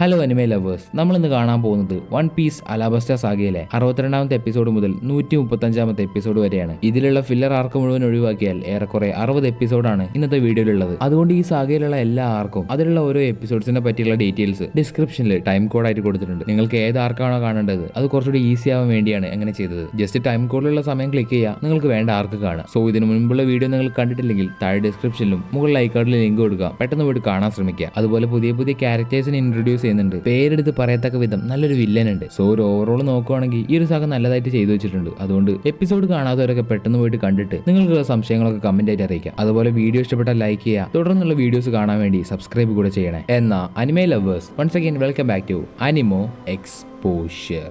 Hello anime lovers, നമ്മളിന്ന് കാണാൻ പോകുന്നത് വൺ പീസ് അലാബസ്റ്റ സാഗയിലെ 62ാമത്തെ എപ്പിസോഡ് മുതൽ 135ാമത്തെ എപ്പിസോഡ് വരെയാണ്. ഇതിലുള്ള ഫില്ലർ ആർക്ക് മുഴുവൻ ഒഴിവാക്കിയാൽ ഏറെക്കുറെ 60 എപ്പിസോഡാണ് ഇന്നത്തെ വീഡിയോയിലുള്ളത്. അതുകൊണ്ട് ഈ സാഗയിലുള്ള എല്ലാ ആർക്കും അതിലുള്ള ഓരോ എപ്പിസോഡ്സിനെ പറ്റിയുള്ള ഡീറ്റെയിൽസ് ഡിസ്ക്രിപ്ഷനിൽ ടൈം കോഡായിട്ട് കൊടുത്തിട്ടുണ്ട്. നിങ്ങൾക്ക് ഏത് ആർക്കാണോ കാണേണ്ടത് അത് കുറച്ചുകൂടി ഈസി ആവാൻ വേണ്ടിയാണ് അങ്ങനെ ചെയ്തത്. ജസ്റ്റ് ടൈം കോഡിലുള്ള സമയം ക്ലിക്ക് ചെയ്യുക, നിങ്ങൾക്ക് വേണ്ട ആർക്ക് കാണാം. സോ ഇതിന് മുൻപുള്ള വീഡിയോ നിങ്ങൾ കണ്ടിട്ടില്ലെങ്കിൽ താഴെ ഡിസ്ക്രിപ്ഷനിലും മുകളിൽ ഐക്കാർഡിൽ ലിങ്ക് കൊടുക്കുക. പെട്ടെന്ന് പോയിട്ട് കാണാൻ ശ്രമിക്കുക. അതുപോലെ പുതിയ പുതിയ ക്യാരക്ടേഴ്സിനെ ഇൻട്രൊഡ്യൂസ് ചെയ്യുന്നുണ്ട്. പേരെടുത്ത് പറയത്തക്ക വിധം നല്ലൊരു വില്ലൻ ഉണ്ട്. സോ ഒരു ഓവറോൾ നോക്കുവാണെങ്കിൽ ഈ ഒരു സാഗ നല്ലതായിട്ട് ചെയ്തു വെച്ചിട്ടുണ്ട്. അതുകൊണ്ട് എപ്പിസോഡ് കാണാത്തവരൊക്കെ പെട്ടെന്ന് പോയിട്ട് കണ്ടിട്ട് നിങ്ങൾക്കുള്ള സംശയങ്ങളൊക്കെ കമന്റ് ആയിട്ട് അറിയിക്കാം. അതുപോലെ വീഡിയോ ഇഷ്ടപ്പെട്ടാൽ ലൈക്ക് ചെയ്യുക. തുടർന്നുള്ള വീഡിയോസ് കാണാൻ വേണ്ടി സബ്സ്ക്രൈബ് കൂടെ ചെയ്യണേ. എന്നാ anime lovers, once again welcome back to anime exposure.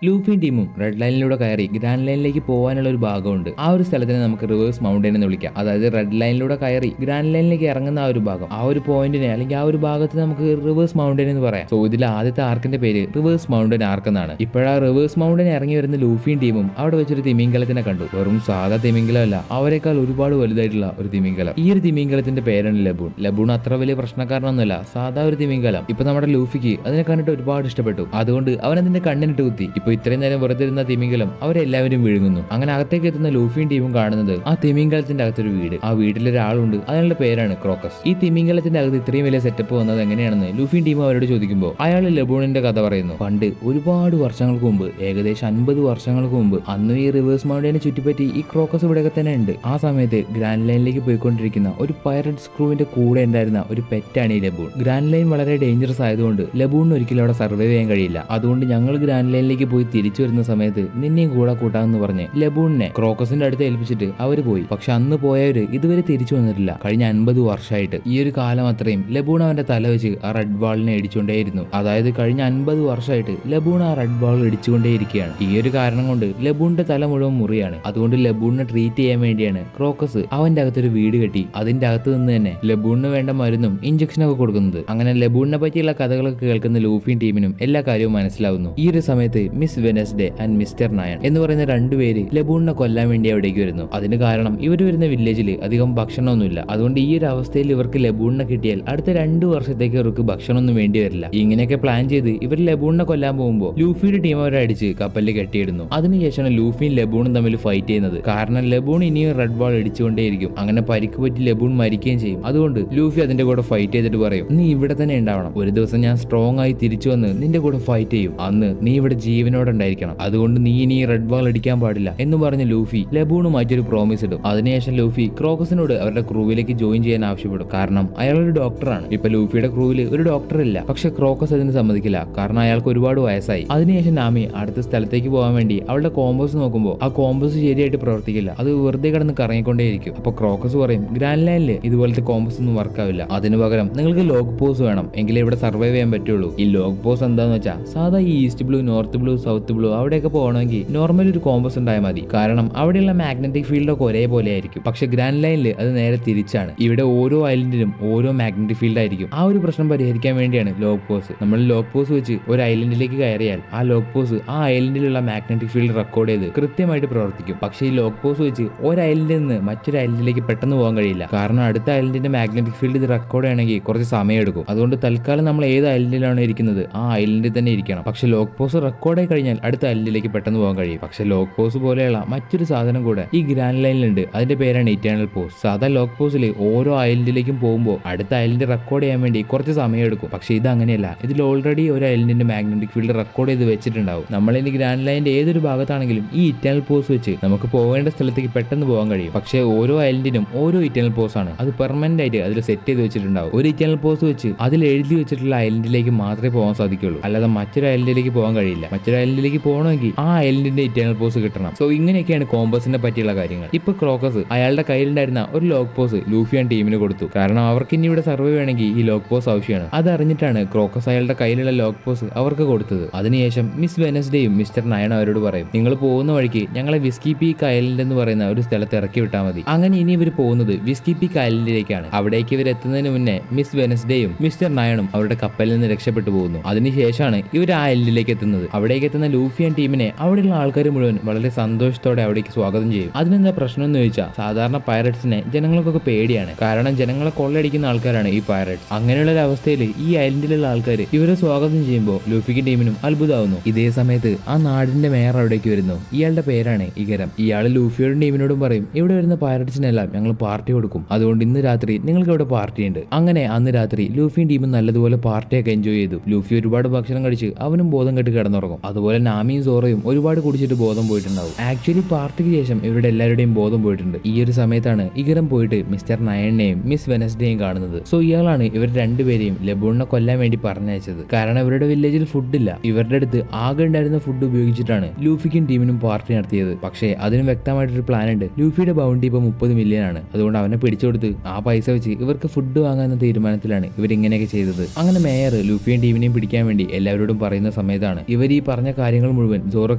ലൂഫിയും ടീമും റെഡ് ലൈനിലൂടെ കയറി ഗ്രാൻഡ് ലൈനിലേക്ക് പോകാനുള്ള ഒരു ഭാഗമുണ്ട്. ആ ഒരു സ്ഥലത്തിനെ നമുക്ക് റിവേഴ്സ് മൗണ്ടൻ എന്ന് വിളിക്കാം. അതായത് റെഡ് ലൈനിലൂടെ കയറി ഗ്രാൻഡ് ലൈനിലേക്ക് ഇറങ്ങുന്ന ആ ഒരു ഭാഗം, ആ ഒരു പോയിന്റിനെ അല്ലെങ്കിൽ ആ ഒരു ഭാഗത്തിന് നമുക്ക് റിവേഴ്സ് മൗണ്ടൻ എന്ന് പറയാം. സോ ഇതിൽ ആദ്യത്തെ ആർക്കിന്റെ പേര് റിവേഴ്സ് മൗണ്ടൻ ആർക്ക് എന്നാണ്. ഇപ്പോഴാ റിവേഴ്സ് മൗണ്ടൻ ഇറങ്ങി വരുന്ന ലൂഫിയും ടീമും അവിടെ വെച്ചൊരു തിമിംഗലത്തിനെ കണ്ടു. വെറും സാധാ തിമിംഗലമല്ല, അവരെക്കാൾ ഒരുപാട് വലുതായിട്ടുള്ള ഒരു തിമിംഗലം. ഈ ഒരു തിമിംഗലത്തിന്റെ പേരാണ് ലബൂൺ. ലബൂൺ അത്ര വലിയ പ്രശ്നക്കാരനൊന്നുമല്ല, സാധാ ഒരു തിമിംഗലം. ഇപ്പൊ നമ്മുടെ ലൂഫിക്ക് അതിനെ കണ്ടിട്ട് ഒരുപാട് ഇഷ്ടപ്പെട്ടു. അതുകൊണ്ട് അവൻ അതിന്റെ കണ്ണിനിട്ട് കുത്തി. ഇപ്പൊ ഇത്രയും നേരം വെറുതെ ഇരുന്ന തിമിംഗലം അവരെല്ലാവരും വിഴുങ്ങുന്നു. അങ്ങനെ അകത്തേക്ക് എത്തുന്ന ലൂഫിയും ടീമും കാണുന്നത് ആ തിമിംഗലത്തിന്റെ അകത്തൊരു വീട്. ആ വീട്ടിലൊരാളുണ്ട്, അയാളുടെ പേരാണ് ക്രോക്കസ്. ഈ തിമിംഗലത്തിന്റെ അകത്ത് ഇത്രയും വലിയ സെറ്റപ്പ് വന്നത് എങ്ങനെയാണെന്ന് ലൂഫിയും ടീമും അവരോട് ചോദിക്കുമ്പോൾ അയാൾ ലബൂണിന്റെ കഥ പറയുന്നു. പണ്ട് ഒരുപാട് വർഷങ്ങൾക്ക് മുമ്പ്, ഏകദേശം 50 വർഷങ്ങൾക്ക് മുമ്പ്, അന്ന് ഈ റിവേഴ്സ് മൗണ്ടനെ ചുറ്റിപ്പറ്റി ഈ ക്രോക്കസ് ഇവിടെയൊക്കെ തന്നെ ഉണ്ട്. ആ സമയത്ത് ഗ്രാൻഡ് ലൈനിലേക്ക് പോയിക്കൊണ്ടിരിക്കുന്ന ഒരു പൈററ്റ് ക്രൂവിന്റെ കൂടെ ഉണ്ടായിരുന്ന ഒരു പെറ്റാണ് ഈ ലബൂൺ. ഗ്രാൻഡ് ലൈൻ വളരെ ഡേഞ്ചറസ് ആയതുകൊണ്ട് ലബൂണിന് ഒരിക്കലും അവിടെ സർവൈവ് ചെയ്യാൻ കഴിയില്ല. അതുകൊണ്ട് ഞങ്ങൾ ഗ്രാൻഡ് ലൈനിലേക്ക് പോയി തിരിച്ചു വരുന്ന സമയത്ത് നിന്നെയും കൂടെ കൂട്ടാമെന്ന് പറഞ്ഞ് ലബൂണിനെ ക്രോക്കസിന്റെ അടുത്ത് ഏൽപ്പിച്ചിട്ട് അവര് പോയി. പക്ഷെ അന്ന് പോയവര് ഇതുവരെ തിരിച്ചു വന്നിട്ടില്ല. കഴിഞ്ഞ 50 വർഷമായിട്ട് ഈ ഒരു കാലം അത്രയും ലബൂൺ അവന്റെ തല വെച്ച് ആ റെഡ് ബാളിനെ ഇടിച്ചുകൊണ്ടേയിരുന്നു. അതായത് കഴിഞ്ഞ 50 വർഷമായിട്ട് ലബൂൺ ആ റെഡ് ബാൾ ഇടിച്ചുകൊണ്ടേയിരിക്കുകയാണ്. ഈ ഒരു കാരണം കൊണ്ട് ലബൂണിന്റെ തല മുഴുവൻ മുറിയാണ്. അതുകൊണ്ട് ലബൂണിനെ ട്രീറ്റ് ചെയ്യാൻ വേണ്ടിയാണ് ക്രോക്കസ് അവന്റെ അകത്തൊരു വീട് കെട്ടി അതിന്റെ അകത്ത് നിന്ന് തന്നെ ലബൂണിന് വേണ്ട മരുന്നും ഇഞ്ചക്ഷനൊക്കെ കൊടുക്കുന്നത്. അങ്ങനെ ലബൂണിനെ പറ്റിയുള്ള കഥകളൊക്കെ കേൾക്കുന്ന ലൂഫിയും ടീമിനും എല്ലാ കാര്യവും മനസ്സിലാവുന്നു. ഈ ഒരു സമയത്ത് miss Wednesday and mister nine എന്ന് പറയുന്ന രണ്ടുപേര് ലബൂണിനെ കൊല്ലാൻ വേണ്ടി അവിടേക്ക് വരുന്നു. അതിന് കാരണം ഇവർ വരുന്ന വില്ലേജിൽ അധികം ഭക്ഷണമൊന്നുമില്ല. അതുകൊണ്ട് ഈ ഒരു അവസ്ഥയിൽ ഇവർക്ക് ലബൂണിനെ കിട്ടിയാൽ അടുത്ത 2 വർഷത്തേക്ക് ഇവർക്ക് ഭക്ഷണമൊന്നും വേണ്ടി വരില്ല. ഇങ്ങനെയൊക്കെ പ്ലാൻ ചെയ്ത് ഇവർ ലബൂണിനെ കൊല്ലാൻ പോകുമ്പോൾ ലൂഫിയുടെ ടീം അവരെ അടിച്ച് കപ്പലിൽ കെട്ടിയിടുന്നു. അതിനുശേഷമാണ് ലൂഫിയും ലബൂണും തമ്മിൽ ഫൈറ്റ് ചെയ്യുന്നത്. കാരണം ലബൂൺ ഇനിയും റെഡ് ബാൾ ഇടിച്ചുകൊണ്ടേയിരിക്കും. അങ്ങനെ പരിക്ക് പറ്റി ലബൂൺ മരിക്കുകയും ചെയ്യും. അതുകൊണ്ട് ലൂഫി അതിന്റെ കൂടെ ഫൈറ്റ് ചെയ്തിട്ട് പറയും, നീ ഇവിടെ തന്നെ ഉണ്ടാവണം. ഒരു ദിവസം ഞാൻ സ്ട്രോങ് ആയി തിരിച്ചു വന്ന് നിന്റെ കൂടെ ഫൈറ്റ് ചെയ്യും. അന്ന് നീ ഇവിടെ ജീവനോടെ ഉണ്ടായിരിക്കണം. അതുകൊണ്ട് നീ ഇനി റെഡ് ബാൾ അടിക്കാൻ പാടില്ല എന്ന് പറഞ്ഞ് ലൂഫി ലബൂണുമായിട്ട് ഒരു പ്രോമിസ് ഇടും. അതിനുശേഷം ലൂഫി ക്രോക്കസിനോട് അവരുടെ ക്രൂവിലേക്ക് ജോയിൻ ചെയ്യാൻ ആവശ്യപ്പെടും. കാരണം അയാളൊരു ഡോക്ടറാണ്. ഇപ്പൊ ലൂഫിയുടെ ക്രൂവിൽ ഒരു ഡോക്ടർ ഇല്ല. പക്ഷെ ക്രോക്കസ് അതിന് സമ്മതിക്കില്ല. കാരണം അയാൾക്ക് ഒരുപാട് വയസ്സായി. അതിനുശേഷം നാമി അടുത്ത സ്ഥലത്തേക്ക് പോകാൻ വേണ്ടി അവളുടെ കോമ്പസ് നോക്കുമ്പോൾ ആ കോമ്പസ് ശരിയായിട്ട് പ്രവർത്തിക്കില്ല. അത് വെറുതെ കിടന്ന് കറങ്ങിക്കൊണ്ടേയിരിക്കും. അപ്പൊ ക്രോക്കസ് പറയും, ഗ്രാൻഡ് ലൈനിൽ ഇതുപോലത്തെ കോമ്പസ് ഒന്നും വർക്കാവില്ല. അതിന് പകരം നിങ്ങൾക്ക് ലോഗ് പോസ് വേണം, എങ്കിലേ ഇവിടെ സർവൈവ് ചെയ്യാൻ പറ്റുള്ളൂ. ഈ ലോഗ് പോസ് എന്താന്ന് വെച്ചാൽ സാധാ ഈ east blue, north blue, south blue അവിടെയൊക്കെ പോകണമെങ്കിൽ നോർമൽ ഒരു കോമ്പസ് ഉണ്ടായാൽ മതി. കാരണം അവിടെയുള്ള മാഗ്നറ്റിക് ഫീൽഡ് ഒക്കെ ഒരേപോലെ ആയിരിക്കും. പക്ഷെ ഗ്രാൻഡ് ലൈനിൽ അത് നേരെ തിരിച്ചാണ്. ഇവിടെ ഓരോ ഐലൻഡിലും ഓരോ മാഗ്നറ്റിക് ഫീൽഡ് ആയിരിക്കും. ആ ഒരു പ്രശ്നം പരിഹരിക്കാൻ വേണ്ടിയാണ് ലോഗ് പോസ്. നമ്മൾ ലോഗ് പോസ് വെച്ച് ഒരു ഐലൻഡിലേക്ക് കയറിയാൽ ആ ലോഗ് പോസ് ആ ഐലൻഡിലുള്ള മാഗ്നറ്റിക് ഫീൽഡ് റെക്കോർഡ് ചെയ്ത് കൃത്യമായിട്ട് പ്രവർത്തിക്കും. പക്ഷെ ഈ ലോഗ് പോസ് വെച്ച് ഒരു ഐലൻഡിൽ നിന്ന് മറ്റൊരു ഐലൻഡിലേക്ക് പെട്ടെന്ന് പോകാൻ കഴിയില്ല. കാരണം അടുത്ത ഐലൻഡിന്റെ മാഗ്നറ്റിക് ഫീൽഡ് ഇത് റെക്കോർഡ് ചെയ്യണമെങ്കിൽ കുറച്ച് സമയം എടുക്കും. അതുകൊണ്ട് തൽക്കാലം നമ്മൾ ഏത് ഐലൻഡിലാണ് ഇരിക്കുന്നത് ആ ഐലൻഡിൽ തന്നെ ഇരിക്കണം. പക്ഷെ ലോഗ് പോസ് റെക്കോർഡ് ആയി കഴിഞ്ഞാൽ അടുത്ത ഐലൻഡിലേക്ക് പെട്ടെന്ന് പോകാൻ കഴിയും. പക്ഷെ ലോഗ് പോസ് പോലെയുള്ള മറ്റൊരു സാധനം കൂടെ ഈ ഗ്രാൻഡ് ലൈനിലുണ്ട്. അതിന്റെ പേരാണ് ഇറ്റേണൽ പോസ്. സാധാ ലോഗ് പോസിൽ ഓരോ ഐലൻഡിലേക്കും പോകുമ്പോൾ അടുത്ത ഐലൻഡ് റെക്കോർഡ് ചെയ്യാൻ വേണ്ടി കുറച്ച് സമയം എടുക്കും. പക്ഷെ ഇത് അങ്ങനെയല്ല. ഇതിൽ ഓൾറെഡി ഒരു ഐലൻഡിന്റെ മാഗ്നറ്റിക് ഫീൽഡ് റെക്കോർഡ് ചെയ്ത് വെച്ചിട്ടുണ്ടാവും. നമ്മളിനി ഗ്രാൻഡ് ലൈനിന്റെ ഏതൊരു ഭാഗത്താണെങ്കിലും ഈ ഇറ്റേണൽ പോസ് വെച്ച് നമുക്ക് പോകേണ്ട സ്ഥലത്തേക്ക് പെട്ടെന്ന് പോകാൻ കഴിയും. പക്ഷേ ഓരോ ഐലൻഡിനും ഓരോ ഇറ്റേണൽ പോസ് ആണ്. അത് പെർമനന്റ് ആയിട്ട് അതിൽ സെറ്റ് ചെയ്ത് വെച്ചിട്ടുണ്ടാവും. ഒരു ഇറ്റേണൽ പോസ് വെച്ച് അതിൽ എഴുതി വെച്ചിട്ടുള്ള ഐലൻഡിലേക്ക് മാത്രമേ പോകാൻ സാധിക്കുള്ളൂ. അല്ലാതെ മറ്റൊരു ഐലൻഡിലേക്ക് പോകാൻ കഴിയില്ല. മറ്റൊരു ഐലൻഡിലേക്ക് പോകണമെങ്കിൽ ആ ഐലൻഡിന്റെ ഇറ്റേണൽ പോസ് കിട്ടണം. സോ ഇങ്ങനെയൊക്കെയാണ് കോമ്പസിനെ പറ്റിയുള്ള കാര്യങ്ങൾ. ഇപ്പൊ ക്രോക്കസ് അയാളുടെ കയ്യിലുണ്ടായിരുന്ന ഒരു ലോഗ് പോസ് ലൂഫി ആൻഡ് ടീമിന് കൊടുത്തു. കാരണം അവർക്ക് ഇനി ഇവിടെ സർവൈവ് ചെയ്യണമെങ്കിൽ ഈ ലോഗ് പോസ് ആവശ്യമാണ്. അതറിഞ്ഞിട്ടാണ് ക്രോക്കസ് അയാളുടെ കയ്യിലുള്ള ലോഗ് പോസ് അവർക്ക് കൊടുത്തത്. അതിനുശേഷം മിസ് വെനസ്ഡേയും മിസ്റ്റർ നയൻ അവരോട് പറയും, നിങ്ങൾ പോകുന്ന വഴിക്ക് ഞങ്ങളെ വിസ്കി പീക്ക് ഐലൻഡ് എന്ന് പറയുന്ന ഒരു സ്ഥലത്ത് ഇറക്കി വിട്ടാൽ മതി. അങ്ങനെ ഇനി ഇവർ പോകുന്നത് വിസ്കി പീക്ക് ഐലൻഡിലേക്കാണ്. അവിടേക്ക് ഇവർ എത്തുന്നതിന് മുന്നേ മിസ് വെനസ്ഡേയും മിസ്റ്റർ നയനും അവരുടെ കപ്പലിൽ നിന്ന് രക്ഷപ്പെട്ടു പോകുന്നു. അതിനുശേഷമാണ് ഇവർ ആ ഐലൻഡിലേക്ക് എത്തുന്നത്. അവിടേക്ക് എത്തുന്ന ലൂഫിയൻ ടീമിനെ അവിടെയുള്ള ആൾക്കാർ മുഴുവൻ വളരെ സന്തോഷത്തോടെ അവിടേക്ക് സ്വാഗതം ചെയ്യും. അതിനെന്താ പ്രശ്നം എന്ന് ചോദിച്ചാൽ സാധാരണ പൈററ്റ്സിനെ ജനങ്ങൾക്കൊക്കെ പേടിയാണ്. കാരണം ജനങ്ങളെ കൊള്ളയടിക്കുന്ന ആൾക്കാരാണ് ഈ പൈററ്റ്സ്. അങ്ങനെയുള്ള ഒരു അവസ്ഥയിൽ ഈ ഐലൻഡിലുള്ള ആൾക്കാർ ഇവരെ സ്വാഗതം ചെയ്യുമ്പോൾ ലൂഫിക്ക് ടീമിനും അത്ഭുതമാവുന്നു. ഇതേ സമയത്ത് ആ നാടിന്റെ മേയർ അവിടേക്ക് വരുന്നു. ഇയാളുടെ പേരാണ് ഇഗരം. ഇയാൾ ലൂഫിയോടും ടീമിനോടും പറയും, ഇവിടെ വരുന്ന പൈററ്റ്സിനെല്ലാം ഞങ്ങൾ പാർട്ടി കൊടുക്കും, അതുകൊണ്ട് ഇന്ന് രാത്രി നിങ്ങൾക്ക് ഇവിടെ പാർട്ടി ഉണ്ട്. അങ്ങനെ അന്ന് രാത്രി ലൂഫിയും ടീമും നല്ലതുപോലെ പാർട്ടിയൊക്കെ എൻജോയ് ചെയ്തു. ലൂഫി ഒരുപാട് ഭക്ഷണം കഴിച്ച് അവനും ബോധം കെട്ട് കിടന്നുറങ്ങും. അതുപോലെ നാമിയും സോറയും ഒരുപാട് കുടിച്ചിട്ട് ബോധം പോയിട്ടുണ്ടാവും. ആക്ച്വലി പാർട്ടിക്ക് ശേഷം ഇവരുടെ എല്ലാവരുടെയും ബോധം പോയിട്ടുണ്ട്. ഈ ഒരു സമയത്താണ് ഇഗരം പോയിട്ട് മിസ്റ്റർ നയനെയും മിസ് വെനസ്ഡേയും കാണുന്നത്. സോ ഇയാളാണ് ഇവർ രണ്ടുപേരെയും ലബൂണിനെ കൊല്ലാൻ വേണ്ടി പറഞ്ഞയച്ചത്. കാരണം ഇവരുടെ വില്ലേജിൽ ഫുഡില്ല. ഇവരുടെ അടുത്ത് ആകെ ഉണ്ടായിരുന്ന ഫുഡ് ഉപയോഗിച്ചിട്ടാണ് ലൂഫിക്കും ടീമിനും പാർട്ടി നടത്തിയത്. പക്ഷേ അതിന് വ്യക്തമായിട്ടൊരു പ്ലാൻ ഉണ്ട്. ലൂഫിയുടെ ബൗണ്ടി ഇപ്പൊ 30 മില്യൺ ആണ്. അതുകൊണ്ട് അവനെ പിടിച്ചെടുത്ത് ആ പൈസ വെച്ച് ഇവർക്ക് ഫുഡ് വാങ്ങാൻ തീരുമാനത്തിലാണ് ഇവർ ഇങ്ങനെയൊക്കെ ചെയ്തത്. അങ്ങനെ മേയർ ലൂഫിയും ടീമിനെയും പിടിക്കാൻ വേണ്ടി എല്ലാവരോടും പറയുന്ന സമയത്താണ് ഇവർ ഈ പറഞ്ഞ കാര്യങ്ങൾ മുഴുവൻ സോറോ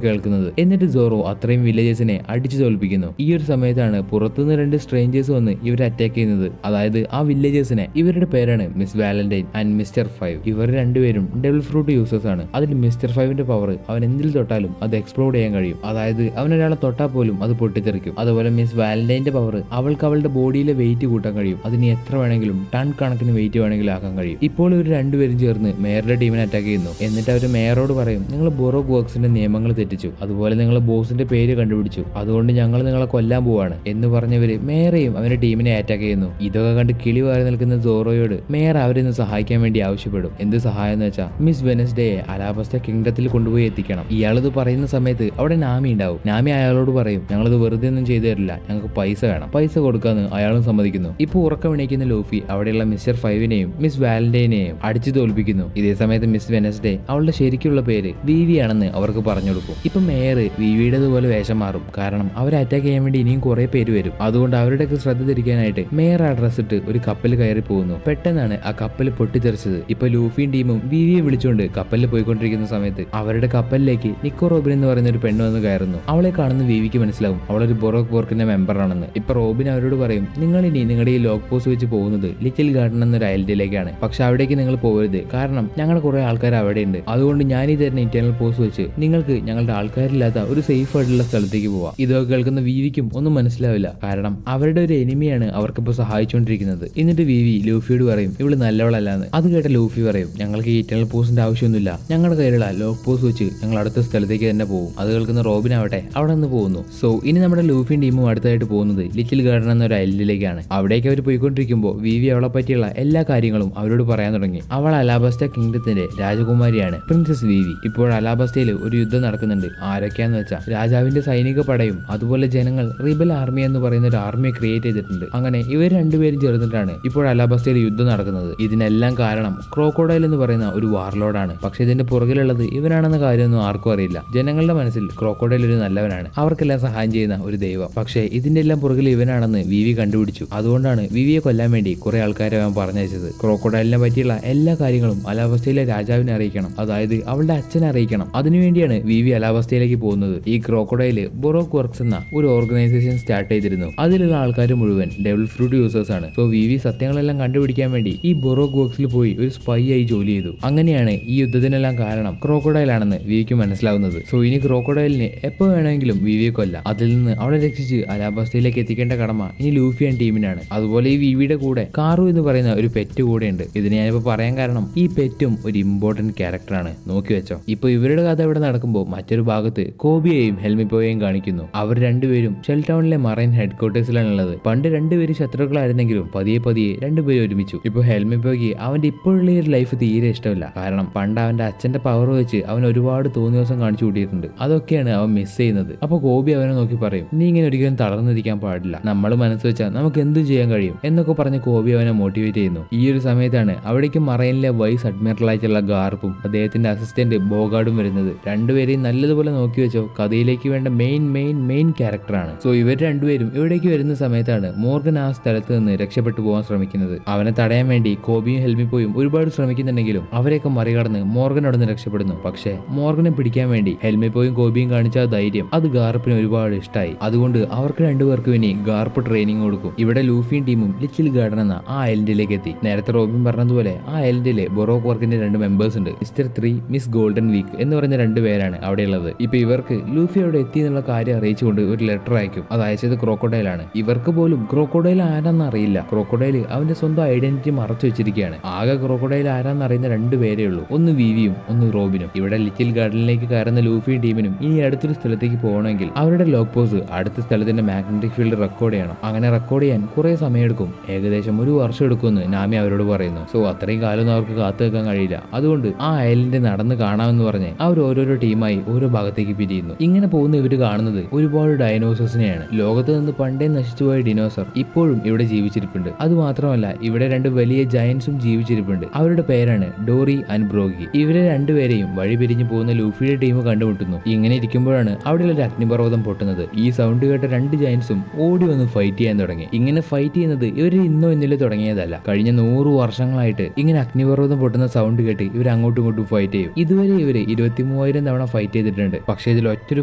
കേൾക്കുന്നത്. എന്നിട്ട് സോറോ അത്രയും വില്ലേജേഴ്സിനെ അടിച്ചു തോൽപ്പിക്കുന്നു. ഈ ഒരു സമയത്താണ് പുറത്തുനിന്ന് 2 സ്ട്രേഞ്ചേഴ്സ് വന്ന് ഇവരെ അറ്റാക്ക് ചെയ്യുന്നത്. അതായത് ആ വില്ലേജേഴ്സിനെ. ഇവരുടെ പേരാണ് മിസ് വാലന്റൈൻ ആൻഡ് മിസ്റ്റർ 5. ഇവർ രണ്ടുപേരും ഡെവിൾ ഫ്രൂട്ട് യൂസേഴ്സ് ആണ്. അതിൽ മിസ്റ്റർ 5ന്റെ പവർ അവൻ എന്തിൽ തൊട്ടാലും അത് എക്സ്പ്ലോഡ് ചെയ്യാൻ കഴിയും. അതായത് അവൻ ഒരാളെ തൊട്ടാൽ പോലും അത് പൊട്ടിത്തെറിക്കും. അതുപോലെ മിസ് വാലന്റൈന്റെ പവർ അവൾക്ക് അവളുടെ ബോഡിയിലെ വെയിറ്റ് കൂട്ടാൻ കഴിയും. അതിന് എത്ര വേണമെങ്കിലും ടൺ കണക്കിന് വെയിറ്റ് വേണമെങ്കിലും ആക്കാൻ കഴിയും. ഇപ്പോൾ ഇവർ രണ്ടുപേരും ചേർന്ന് മേയറുടെ ടീമിനെ അറ്റാക്ക് ചെയ്യുന്നു. എന്നിട്ട് അവർ മേയറോട് പറയും, നിങ്ങൾ ബൊറോക് വർക്സിന്റെ നിയമങ്ങൾ തെറ്റിച്ചു, അതുപോലെ നിങ്ങൾ ബോസിന്റെ പേര് കണ്ടുപിടിച്ചു, അതുകൊണ്ട് ഞങ്ങൾ നിങ്ങളെ കൊല്ലാൻ പോവാണ് എന്ന് പറഞ്ഞവര് മേയറെയും അവന്റെ ടീമിനെ അറ്റാക്ക് ചെയ്യുന്നു. ഇതൊക്കെ കണ്ട് കിളി വാരി നിൽക്കുന്ന സോറോയോട് മേയർ അവരെന്ന് സഹായിക്കാൻ വേണ്ടി ആവശ്യപ്പെടും. എന്ത് സഹായം എന്ന് വെച്ചാൽ മിസ് വെനസ്ഡേയെ അലാബസ്റ്റ കിങ്ഡത്തിൽ കൊണ്ടുപോയി എത്തിക്കണം. ഇയാളിത് പറയുന്ന സമയത്ത് അവിടെ നാമി ഉണ്ടാവും. നാമി അയാളോട് പറയും, ഞങ്ങളിത് വെറുതെ ഒന്നും ചെയ്തു തരില്ല, ഞങ്ങൾക്ക് പൈസ വേണം. പൈസ കൊടുക്കാന്ന് അയാളും സമ്മതിക്കുന്നു. ഇപ്പൊ ഉറക്കം എണീക്കുന്ന ലൂഫി അവിടെയുള്ള മിസ്റ്റർ 5നെയും മിസ് വാലന്റൈനെയും അടിച്ചു തോൽപ്പിക്കുന്നു. ഇതേ സമയത്ത് മിസ് വെനസ്ഡേ അവളുടെ ശരിക്കുള്ള പേര് വിവി ആണെന്ന് അവർക്ക് പറഞ്ഞു കൊടുക്കും. ഇപ്പൊ മേയർ വിവിയുടേതുപോലെ വേഷം മാറും. കാരണം അവരെ അറ്റാക്ക് ചെയ്യാൻ വേണ്ടി ഇനിയും കുറെ പേര് വരും. അതുകൊണ്ട് അവരുടെയൊക്കെ ശ്രദ്ധ തിരിക്കാനായിട്ട് മേയർ ആ ഡ്രസ് ഇട്ട് ഒരു കപ്പൽ കയറി പോകുന്നു. പെട്ടെന്നാണ് ആ കപ്പൽ പൊട്ടിത്തെറിച്ചത്. ഇപ്പൊ ലൂഫിയും ടീമും വിവിയെ വിളിച്ചുകൊണ്ട് കപ്പലിൽ പോയിക്കൊണ്ടിരിക്കുന്ന സമയത്ത് അവരുടെ കപ്പലിലേക്ക് നിക്കോ റോബിൻ എന്ന് പറയുന്ന ഒരു പെണ്ണ് വന്ന് കയറുന്നു. അവളെ കാണുന്ന വിവിക്ക് മനസ്സിലാവും അവളൊരു ബൊറോക് വർക്കിന്റെ മെമ്പർ ആണെന്ന്. ഇപ്പൊ റോബിൻ അവരോട് പറയും, നിങ്ങൾ ഇനി നിങ്ങളുടെ ഈ ലോക്ക് പോസ്റ്റ് വെച്ച് പോകുന്നത് ലിറ്റിൽ ഗാർഡൻ എന്നൊരു ഐലൻഡിലേക്കാണ്. പക്ഷെ അവിടേക്ക് നിങ്ങൾ പോകരുത്. കാരണം ഞങ്ങളുടെ കുറെ ആൾക്കാർ അവിടെ ഉണ്ട്. അതുകൊണ്ട് ഞാൻ ഈ തരുന്ന ഇന്റർണൽ പോസ്റ്റ് വെച്ച് നിങ്ങൾക്ക് ഞങ്ങളുടെ ആൾക്കാരില്ലാത്ത ഒരു സേഫ് ആയിട്ടുള്ള സ്ഥലത്തേക്ക് പോവാം. ഇതൊക്കെ കേൾക്കുന്ന വിവിക്കും ഒന്നും മനസ്സിലാവില്ല. കാരണം അവരുടെ ഒരു എനിമിയാണ് അവർക്കിപ്പോ സഹായിച്ചുകൊണ്ടിരിക്കുന്നത്. എന്നിട്ട് വിവി ലൂഫിയോട് പറയും, ഇവള് നല്ലവളല്ലാന്ന്. അത് കേട്ട ലൂഫി പറയും, ഞങ്ങൾക്ക് ഈ ഇന്റർണൽ പോസ്റ്റിന്റെ ആവശ്യമൊന്നുമില്ല, ഞങ്ങളുടെ കയ്യിലുള്ള ലോക്ക് പോസ്റ്റ് വെച്ച് ഞങ്ങൾ അടുത്ത സ്ഥലത്തേക്ക് തന്നെ പോകും. അത് കേൾക്കുന്ന റോബിൻ ആവട്ടെ അവിടെ നിന്ന് പോകുന്നു. സോ ഇനി നമ്മുടെ ലൂഫിയും ടീമും അടുത്തായിട്ട് പോകുന്നത് ലിറ്റിൽ ഗാർഡൻ എന്നൊരു ഐലൻഡിലേക്കാണ്. അവിടേക്ക് അവർ പോയിക്കൊണ്ടിരിക്കുമ്പോൾ വിവി അവളെ പറ്റിയുള്ള എല്ലാ കാര്യങ്ങളും അവരോട് പറയാൻ തുടങ്ങി. അവൾ അലാബസ്റ്റ കിങ്ഡത്തിന്റെ രാജകുമാരിയാണ് പ്രിൻസസ് വിവി. ഇപ്പോൾ അലാബസ്റ്റയിൽ ഒരു യുദ്ധം നടക്കുന്നുണ്ട്. ആരൊക്കെയാന്ന് വെച്ചാൽ രാജാവിന്റെ സൈനിക പടയും അതുപോലെ ജനങ്ങൾ റിബൽ ആർമി എന്ന് പറയുന്ന ഒരു ആർമിയെ ക്രിയേറ്റ് ചെയ്തിട്ടുണ്ട്. അങ്ങനെ ഇവർ രണ്ടുപേരും ചേർന്നിട്ടാണ് ഇപ്പോൾ അലാബസ്റ്റയിൽ യുദ്ധം നടക്കുന്നത്. ഇതിനെല്ലാം കാരണം ക്രോക്കോഡൈൽ എന്ന് പറയുന്ന ഒരു വാർലോഡാണ്. പക്ഷെ ഇതിന്റെ പുറകിലുള്ളത് ഇവനാണെന്ന കാര്യമൊന്നും ആർക്കും അറിയില്ല. ജനങ്ങളുടെ മനസ്സിൽ ക്രോക്കോഡൈൽ ഒരു നല്ലവനാണ്, അവർക്കെല്ലാം സഹായം ചെയ്യുന്ന ഒരു ദൈവം. പക്ഷേ ഇതിന്റെ എല്ലാം പുറകിൽ ഇവനാണെന്ന് വിവി കണ്ടുപിടിച്ചു. അതുകൊണ്ടാണ് വിവിയെ കൊല്ലാൻ വേണ്ടി കുറെ ആൾക്കാരെ അവൻ പറഞ്ഞയച്ചത്. ക്രോക്കോഡൈലിനെ പറ്റിയുള്ള എല്ലാ കാര്യങ്ങളും അലാബസ്റ്റയിലെ രാജാവിനെ അറിയിക്കണം, അതായത് അവളുടെ അച്ഛനെ അറിയിക്കണം. അതിനുവേണ്ടിയാണ് വിവി അലാബസ്റ്റയിലേക്ക് പോകുന്നത്. ഈ ക്രോക്കോഡൈല് ബൊറോക് വർക്സ് എന്ന ഒരു ഓർഗനൈസേഷൻ സ്റ്റാർട്ട് ചെയ്തിരുന്നു. അതിലുള്ള ആൾക്കാർ മുഴുവൻ ഡെവിൾ ഫ്രൂട്ട് യൂസേഴ്സ് ആണ്. സോ വിവി സത്യങ്ങളെല്ലാം കണ്ടുപിടിക്കാൻ വേണ്ടി ഈ ബൊറോക് വർക്സിൽ പോയി ഒരു സ്പൈ ആയി ജോലി ചെയ്തു. അങ്ങനെയാണ് ഈ യുദ്ധത്തിനെല്ലാം കാരണം ക്രോക്കോഡൈൽ ആണെന്ന് വിവിക്ക് മനസ്സിലാവുന്നത്. സോ ഇനി ക്രോക്കോഡൈലിന് എപ്പോ വേണമെങ്കിലും വിവിയെ കൊല്ലാം. അതിൽ നിന്ന് അവളെ രക്ഷിച്ച് അലാബസ്റ്റയിലേക്ക് എത്തിക്കേണ്ട കടമ ഇനി ലൂഫി ആൻഡ് ടീമിനാണ്. അതുപോലെ ഈ വിവിയുടെ കൂടെ കാറു എന്ന് പറയുന്ന ഒരു പെറ്റ് കൂടെ ഉണ്ട്. ഇതിന് ഞാനിപ്പോ പറയാൻ കാരണം ഈ പെറ്റും ഒരു ഇമ്പോർട്ടന്റ് ക്യാരക്ടറാണ്. നോക്കി വെച്ചോ. ഇപ്പൊ ഇവരുടെ കഥ ഇവിടെ നടക്കുമ്പോൾ മറ്റൊരു ഭാഗത്ത് കോബിയെയും ഹെൽമിപ്പോയെയും കാണിക്കുന്നു. അവർ രണ്ടുപേരും ഷെൽ ടൗണിലെ മറൈൻ ഹെഡ് ക്വാർട്ടേഴ്സിലാണുള്ളത്. പണ്ട് രണ്ടുപേരും ശത്രുക്കളായിരുന്നെങ്കിലും പതിയെ പതിയെ രണ്ടുപേരും ഒരുമിച്ചു. ഇപ്പൊ ഹെൽമിപ്പോയ്ക്ക് അവന്റെ ഇപ്പോഴുള്ള ഈ ഒരു ലൈഫ് തീരെ ഇഷ്ടമില്ല. കാരണം പണ്ട് അവന്റെ അച്ഛന്റെ പവർ വെച്ച് അവൻ ഒരുപാട് തോന്നിയ കാണിച്ചു കൂട്ടിയിട്ടുണ്ട്. അതൊക്കെയാണ് അവൻ മിസ് ചെയ്യുന്നത്. അപ്പൊ കോബി അവനെ നോക്കി പറയും, നീ ഇങ്ങനെ ഒരിക്കലും തളർന്നിരിക്കാൻ പാടില്ല, നമ്മൾ മനസ്സ് വെച്ചാൽ നമുക്ക് എന്തും ചെയ്യാൻ കഴിയും എന്നൊക്കെ പറഞ്ഞ് കോബി അവനെ മോട്ടിവേറ്റ് ചെയ്യുന്നു. ഈ ഒരു സമയത്താണ് അവിടേക്ക് മറൈനിലെ വൈസ് അഡ്മിറൽ ആയിട്ടുള്ള ഗാർപ്പും അദ്ദേഹത്തിന്റെ അസിസ്റ്റന്റ് ബോഗാർഡും വരുന്നത്. രണ്ടുപേരെയും നല്ലതുപോലെ നോക്കി വെച്ചോ കഥയിലേക്ക് വേണ്ട മെയിൻ ക്യാരക്ടറാണ്. സോ ഇവർ രണ്ടുപേരും ഇവിടേക്ക് വരുന്ന സമയത്താണ് മോർഗൻ ആ സ്ഥലത്ത് നിന്ന് രക്ഷപ്പെട്ടു പോകാൻ ശ്രമിക്കുന്നത്. അവനെ തടയാൻ വേണ്ടി കോബിയും ഹെൽമിപ്പോയും ഒരുപാട് ശ്രമിക്കുന്നുണ്ടെങ്കിലും അവരെയൊക്കെ മറികടന്ന് മോർഗൻ അവിടെ നിന്ന് രക്ഷപ്പെടുന്നു. പക്ഷേ മോർഗനെ പിടിക്കാൻ വേണ്ടി ഹെൽമിപ്പോയും കോബിയും കാണിച്ച ധൈര്യം അത് ഗാർപ്പിന് ഒരുപാട് ഇഷ്ടമായി. അതുകൊണ്ട് അവർക്ക് രണ്ടുപേർക്കും ഇനി ഗാർപ്പ് ട്രെയിനിങ് കൊടുക്കും. ഇവിടെ ലൂഫിയും ടീമും ലിറ്റിൽ ഗാർഡൻ എന്ന ആ ഐലൻഡിലേക്ക് എത്തി. നേരത്തെ റോബിൻ പറഞ്ഞതുപോലെ ആ ഐലൻഡിലെ ബൊറോക് വർക്കിന്റെ 2 മെമ്പേഴ്സ് ഉണ്ട്. മിസ്റ്റർ 3 മിസ് ഗോൾഡൻ വീക്ക് എന്ന് പറഞ്ഞ 2 പേരാണ് അവിടെയുള്ളത്. ഇപ്പൊ ഇവർക്ക് ലൂഫി അവിടെ എത്തി എന്നുള്ള കാര്യം അറിയിച്ചുകൊണ്ട് ഒരു ലെറ്റർ അയക്കും. അത് അയച്ചത് ക്രോക്കോഡൈലാണ്. ഇവർക്ക് പോലും ക്രോക്കോഡൈൽ ആരാന്ന് അറിയില്ല. ക്രോക്കോഡൈൽ അവന്റെ സ്വന്തം ഐഡന്റിറ്റി മറച്ചു വെച്ചിരിക്കുകയാണ്. ആകെ ക്രോക്കോഡൈൽ ആരാന്ന് അറിയുന്ന 2 പേരേ ഉള്ളൂ. ഒന്ന് വിവിയും ഒന്ന് റോബിനും. ഇവിടെ ലിറ്റിൽ ഗാർഡനിലേക്ക് കയറുന്ന ലൂഫിയും ടീമിനും ഇനി അടുത്തൊരു സ്ഥലത്തേക്ക് പോകണമെങ്കിൽ അവരുടെ ലോക്ക് പോസ് അടുത്ത സ്ഥലത്തിന്റെ മാഗ്നറ്റിക് ഫീൽഡ് റെക്കോർഡ് ചെയ്യണം. അങ്ങനെ റെക്കോർഡ് ചെയ്യാൻ കുറെ സമയമെടുക്കും. ഏകദേശം 1 വർഷം എടുക്കുമെന്ന് നാമി അവരോട് പറയുന്നു. സോ അത്രയും കാലമൊന്നും അവർക്ക് കാത്തു വെക്കാൻ കഴിയില്ല. അതുകൊണ്ട് ആ ഐലൻഡ് നടന്ന് കാണാമെന്ന് പറഞ്ഞ് അവർ ഓരോരോ ടീമായി ഓരോ ഭാഗത്തേക്ക് പിരിയുന്നു. ഇങ്ങനെ പോകുന്ന ഇവര് കാണുന്നത് ഒരുപാട് ഡൈനോസേഴ്സിനെയാണ്. ലോകത്ത് നിന്ന് പണ്ടേ നശിച്ചുപോയ ഡിനോസർ ഇപ്പോഴും ഇവിടെ ജീവിച്ചിരിപ്പുണ്ട്. അത് മാത്രമല്ല ഇവിടെ 2 വലിയ ജയൻസും ജീവിച്ചിരിപ്പുണ്ട്. അവരുടെ പേരാണ് ഡോറി ആൻഡ് ബ്രോഗി. ഇവരെ 2 പേരെയും വഴി പിരിഞ്ഞു പോകുന്ന ലൂഫിയുടെ ടീം കണ്ടുമുട്ടുന്നു. ഇങ്ങനെ ഇരിക്കുമ്പോഴാണ് അവിടെയുള്ള ഒരു അഗ്നിപർവ്വതം പൊട്ടുന്നത്. ഈ സൗണ്ട് കേട്ട 2 ജയൻസും ഓടി വന്ന് ഫൈറ്റ് ചെയ്യാൻ തുടങ്ങി. ഇങ്ങനെ ഫൈറ്റ് ചെയ്യുന്നത് ഇവർ ഇന്നോ ഇന്നലെ തുടങ്ങിയതല്ല. കഴിഞ്ഞ 100 വർഷങ്ങളായിട്ട് ഇങ്ങനെ അഗ്നിപർവ്വതം പൊട്ടുന്ന സൗണ്ട് കേട്ട് ഇവർ അങ്ങോട്ടും ഇങ്ങോട്ടും ഫൈറ്റ് ചെയ്യും. ഇതുവരെ ഇവര് 23,000 തവണ ഫൈറ്റ് ചെയ്തിട്ടുണ്ട്. പക്ഷേ ഇതിൽ ഒറ്റൊരു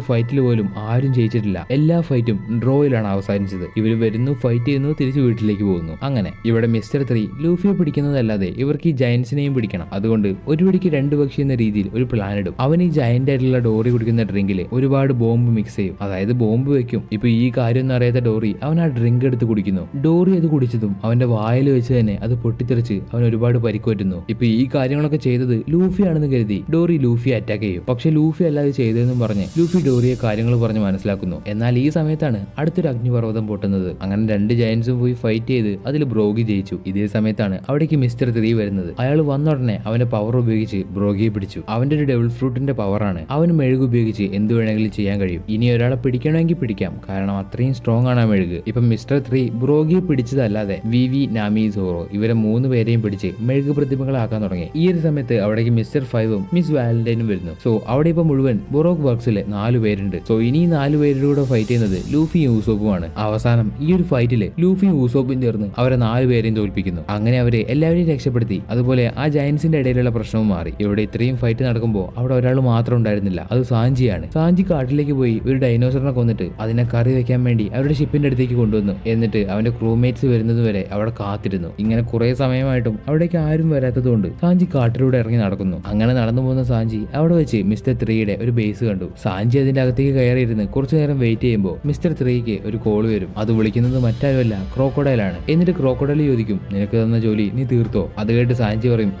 ഫൈറ്റിൽ പോലും ആരും ജയിച്ചിട്ടില്ല. എല്ലാ ഫൈറ്റും ഡ്രോയിലാണ് അവസാനിച്ചത്. ഇവർ വരുന്നു, ഫൈറ്റ് ചെയ്യുന്നു, തിരിച്ചു വീട്ടിലേക്ക് പോകുന്നു. അങ്ങനെ ഇവിടെ മിസ്റ്റർ 3 ലൂഫിയെ പിടിക്കുന്നതല്ലാതെ ഇവർക്ക് ഈ ജയൻസിനെയും പിടിക്കണം. അതുകൊണ്ട് ഒരു പിടിക്ക് 2 പക്ഷി എന്ന രീതിയിൽ ഒരു പ്ലാൻ ഇടും. അവൻ ഈ ജയന്റ് ആയിട്ടുള്ള ഡോറി കുടിക്കുന്ന ഡ്രിങ്കിൽ ഒരുപാട് ബോംബ് മിക്സ് ചെയ്യും. അതായത് ബോംബ് വെക്കും. ഇപ്പൊ ഈ കാര്യമൊന്നും അറിയാത്ത ഡോറി അവൻ ആ ഡ്രിങ്ക് എടുത്ത് കുടിക്കുന്നു. ഡോറി അത് കുടിച്ചതും അവന്റെ വായിൽ വെച്ച് തന്നെ അത് പൊട്ടിത്തെറിച്ച് അവൻ ഒരുപാട് പരിക്കുപറ്റുന്നു. ഇപ്പൊ ഈ കാര്യങ്ങളൊക്കെ ചെയ്തത് ലൂഫി ആണെന്ന് കരുതി ഡോറി ലൂഫിയെ അറ്റാക്ക് ചെയ്യും. പക്ഷെ ലൂഫി അല്ലാതെ ചെയ്തതെന്നും പറഞ്ഞ് ലൂഫി ഡോറിയെ കാര്യങ്ങൾ പറഞ്ഞ് മനസ്സിലാക്കുന്നു. എന്നാൽ ഈ സമയത്താണ് അടുത്തൊരു അഗ്നിപർവ്വതം പൊട്ടുന്നത്. അങ്ങനെ 2 ജയൻസും പോയി ഫൈറ്റ് ചെയ്ത് അതിൽ ബ്രോഗി ജയിച്ചു. ഇതേ സമയത്താണ് അവിടേക്ക് മിസ്റ്റർ 3 വരുന്നത്. അയാൾ വന്ന ഉടനെ അവന്റെ പവർ ഉപയോഗിച്ച് ബ്രോഗിയെ പിടിച്ചു. അവന്റെ ഒരു ഡെവിൾ ഫ്രൂട്ടിന്റെ പവറാണ്. അവന് മെഴുക് ഉപയോഗിച്ച് എന്ത് വേണമെങ്കിലും ചെയ്യാൻ കഴിയും. ഇനി ഒരാളെ പിടിക്കണമെങ്കിൽ പിടിക്കാം, കാരണം അത്രയും സ്ട്രോങ് ആണ് ആ മെഴുക്. ഇപ്പൊ മിസ്റ്റർ 3 ബ്രോഗിയെ പിടിച്ചതല്ലാതെ വിവി, നാമി, സോറോ ഇവരെ 3 പേരെയും പിടിച്ച് മെഴുക് പ്രതിമകളാക്കാൻ തുടങ്ങി. ഈ ഒരു സമയത്ത് അവിടേക്ക് മിസ്റ്റർ 5ഉം മിസ് വാലന്റൈനും വരുന്നു. സോ അവിടെ ഇപ്പൊ മുഴുവൻ ബൊറോക്ക് വർക്സിലെ 4 പേരുണ്ട്. സോ ഇനി 4 പേരുടെ കൂടെ ഫൈറ്റ് ചെയ്യുന്നത് ലൂഫിയും ഊസോപ്പുമാണ്. അവസാനം ഈ ഒരു ഫൈറ്റില് ലൂഫിയും ഊസോപ്പും ചേർന്ന് അവരെ 4 പേരെയും തോൽപ്പിക്കുന്നു. അങ്ങനെ അവരെ എല്ലാവരെയും രക്ഷപ്പെടുത്തി. അതുപോലെ ആ ജയൻസിന്റെ ഇടയിലുള്ള പ്രശ്നവും മാറി. ഇവിടെ ഇത്രയും ഫൈറ്റ് നടക്കുമ്പോൾ അവിടെ ഒരാൾ മാത്രം ഉണ്ടായിരുന്നില്ല. അത് സാഞ്ചിയാണ്. സാഞ്ചി കാട്ടിലേക്ക് പോയി ഒരു ഡൈനോസറിനെ കൊന്നിട്ട് അതിനെ കറി വെക്കാൻ വേണ്ടി അവരുടെ ഷിപ്പിന്റെ അടുത്തേക്ക് കൊണ്ടുവന്നു. എന്നിട്ട് അവന്റെ ക്രൂമേറ്റ്സ് വരുന്നത് വരെ അവിടെ കാത്തിരുന്നു. ഇങ്ങനെ കുറെ സമയമായിട്ടും അവിടേക്ക് ആരും വരാത്തതുകൊണ്ട് സാഞ്ചി കാട്ടിലൂടെ ഇറങ്ങി നടക്കുന്നു. അങ്ങനെ നടന്നു പോകുന്ന സാഞ്ചി അവിടെ വെച്ച് മിസ്റ്റർ 3യുടെ ഒരു ബേസ് കണ്ടു. സാഞ്ചി അതിന്റെ അകത്തേക്ക് കയറിയിരുന്ന് കുറച്ചു നേരം വെയിറ്റ് ചെയ്യുമ്പോൾ മിസ്റ്റർ 3ക്ക് ഒരു കോൾ വരും. അത് വിളിക്കുന്നത് മറ്റാരുമല്ല, ക്രോക്കോഡൈലാണ്. എന്നിട്ട് ക്രോക്കോഡൈൽ ചോദിക്കും, നിനക്ക് തന്ന ജോലി നീ തീർത്തോ? അത് കേട്ട് സാഞ്ചി പറയും,